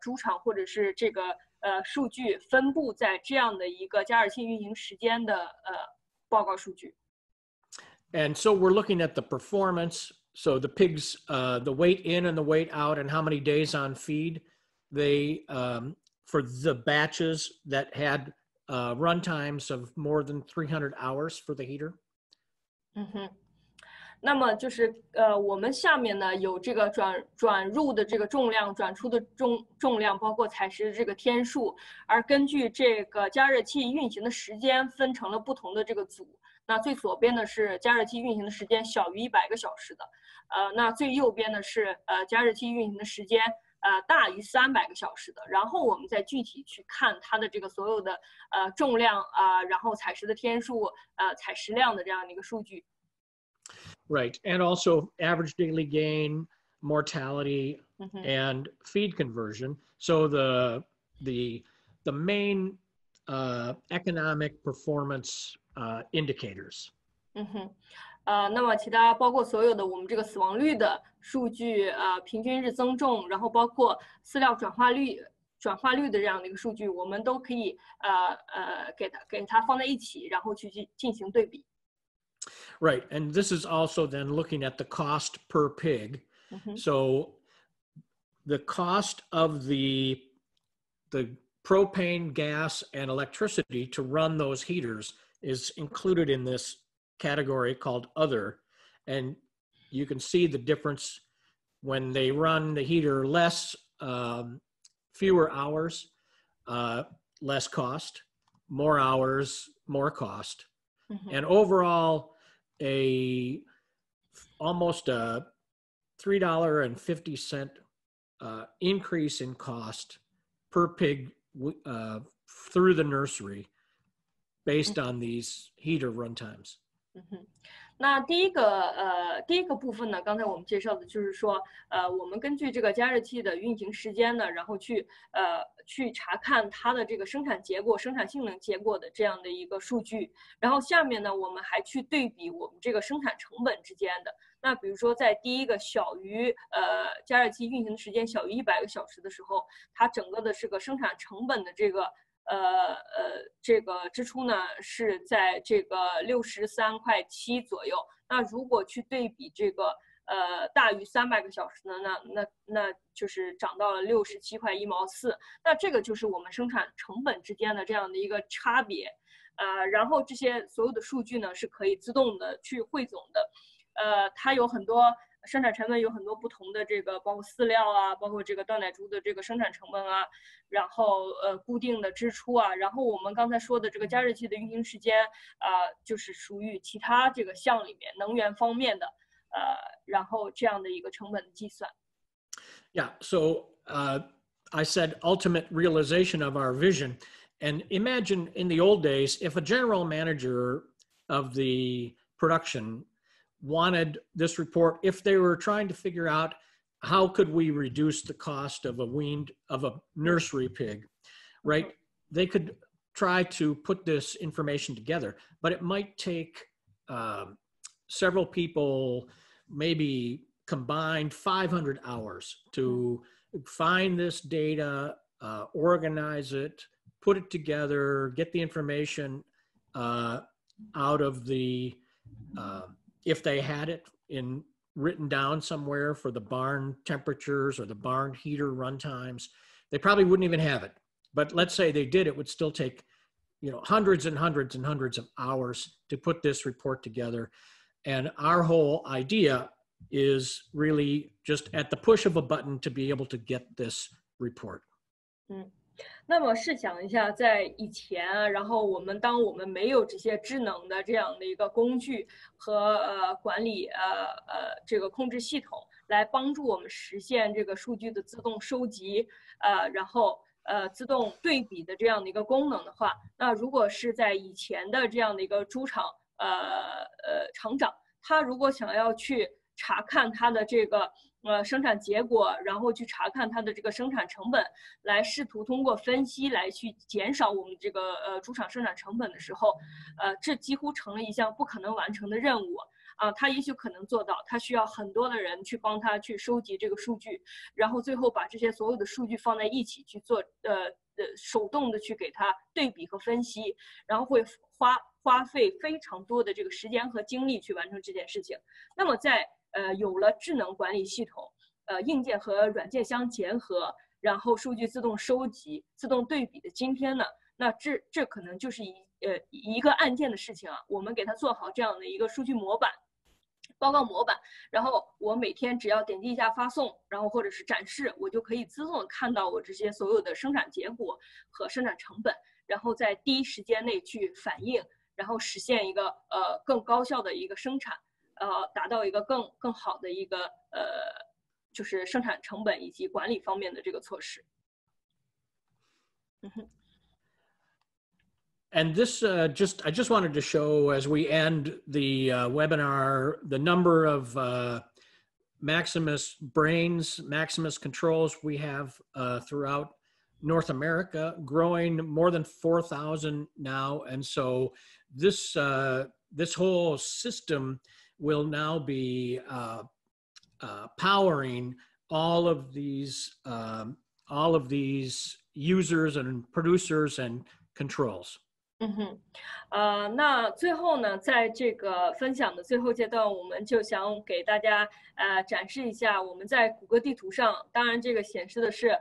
猪场或者是这个数据分布在这样的一个加热器运行时间的报告数据。And so we're looking at the performance. So the pigs, the weight in and the weight out, and how many days on feed they for the batches that had run times of more than 300 hours for the heater. 那么就是我们下面呢有这个转入的这个重量，转出的重量，包括采食的这个天数，而根据这个加热器运行的时间分成了不同的这个组。那最左边的是加热器运行的时间小于100个小时的，那最右边的是加热器运行的时间大于300个小时的，然后我们再具体去看它的这个所有的重量然后采食的天数采食量的这样的一个数据。Right, and also average daily gain, mortality, and feed conversion. So the main economic performance indicators. 那么其他包括所有的我们这个死亡率的数据，平均日增重，然后包括饲料转化率的这样的一个数据，我们都可以给它放在一起，然后去进行对比。Right, and this is also then looking at the cost per pig. So the cost of the propane, gas, and electricity to run those heaters is included in this category called other. And you can see the difference when they run the heater less, fewer hours, less cost, more hours, more cost. And overall, almost a $3.50 increase in cost per pig through the nursery based on these heater run times. 那第一个部分呢，刚才我们介绍的就是说，我们根据这个加热器的运行时间呢，然后去查看它的这个生产结果、生产性能结果的这样的一个数据。然后下面呢，我们还去对比我们这个生产成本之间的。那比如说在第一个小于加热器运行时间小于100个小时的时候，它整个的这个生产成本的这个支出呢是在这个63.7块左右。那如果去对比这个大于300个小时呢，那就是涨到了67.1毛4。那这个就是我们生产成本之间的这样的一个差别。然后这些所有的数据呢是可以自动的去汇总的，它有很多生产成本有很多不同的这个，包括饲料啊，包括这个断奶猪的这个生产成本啊，然后固定的支出啊，然后我们刚才说的这个加热器的运行时间就是属于其他这个项里面能源方面的，然后这样的一个成本的计算。Yeah, so I said ultimate realization of our vision. And imagine in the old days, if a general manager of the production wanted this report, if they were trying to figure out how could we reduce the cost of a nursery pig, right? They could try to put this information together, but it might take several people, maybe combined 500 hours to find this data, organize it, put it together, get the information out of the, if they had it written down somewhere for the barn temperatures or the barn heater run times, they probably wouldn't even have it. But let's say they did, it would still take, hundreds and hundreds and hundreds of hours to put this report together. And our whole idea is really just at the push of a button to be able to get this report. 那么试想一下，在以前啊，然后当我们没有这些智能的这样的一个工具和管理这个控制系统来帮助我们实现这个数据的自动收集，然后自动对比的这样的一个功能的话，那如果是在以前的这样的一个猪场厂长，他如果想要去查看他的这个生产结果，然后去查看它的这个生产成本，来试图通过分析来去减少我们这个猪场生产成本的时候，这几乎成了一项不可能完成的任务啊。他也许可能做到，他需要很多的人去帮他去收集这个数据，然后最后把这些所有的数据放在一起去做手动的去给它对比和分析，然后会花费非常多的这个时间和精力去完成这件事情。那么在有了智能管理系统，硬件和软件相结合，然后数据自动收集、自动对比的今天呢，那这可能就是一个按键的事情啊。我们给它做好这样的一个数据模板、报告模板，然后我每天只要点击一下发送，然后或者是展示，我就可以自动的看到我这些所有的生产结果和生产成本，然后在第一时间内去反映，然后实现一个更高效的一个生产。达到一个更好的一个就是生产成本以及管理方面的这个措施。And this I just wanted to show as we end the webinar, the number of Maximus brains, Maximus controls we have throughout North America, growing more than 4,000 now. And so this whole system will now be powering all of these users and producers and controls. 那最后呢，在这个分享的最后阶段，我们就想给大家展示一下我们在谷歌地图上，当然这个显示的是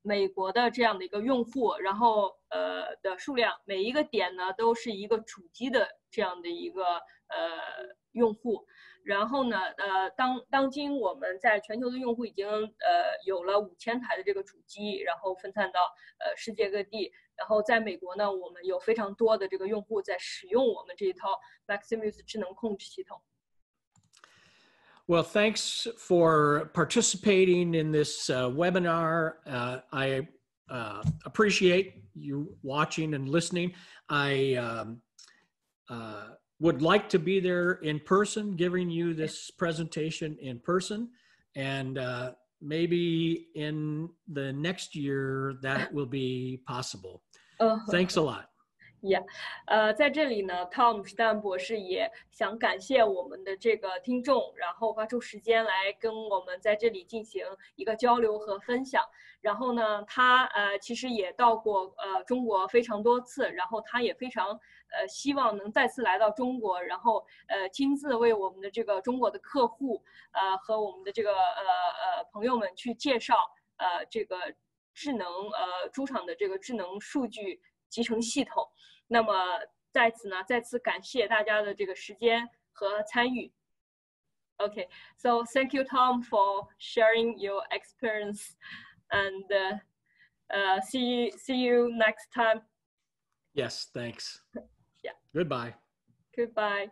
美国的这样的一个用户，然后的数量，每一个点呢都是一个主机的这样的一个用户。然后呢，当今我们在全球的用户已经有了5000台的这个主机，然后分散到世界各地。然后在美国呢，我们有非常多的这个用户在使用我们这一套 Maximus 智能控制系统。Well, thanks for participating in this webinar. I appreciate you watching and listening. I would like to be there in person, giving you this presentation in person, and maybe in the next year that will be possible. Thanks a lot. Yeah， 在这里呢 ，Tom Stein 博士也想感谢我们的这个听众，然后花出时间来跟我们在这里进行一个交流和分享。然后呢，他其实也到过中国非常多次，然后他也非常希望能再次来到中国，然后亲自为我们的这个中国的客户和我们的这个朋友们去介绍这个智能猪场的这个智能数据集成系统。那么在此呢，再次感谢大家的这个时间和参与。Okay, so thank you, Tom, for sharing your experience, and see you next time. Yes, thanks. Yeah. Goodbye. Goodbye.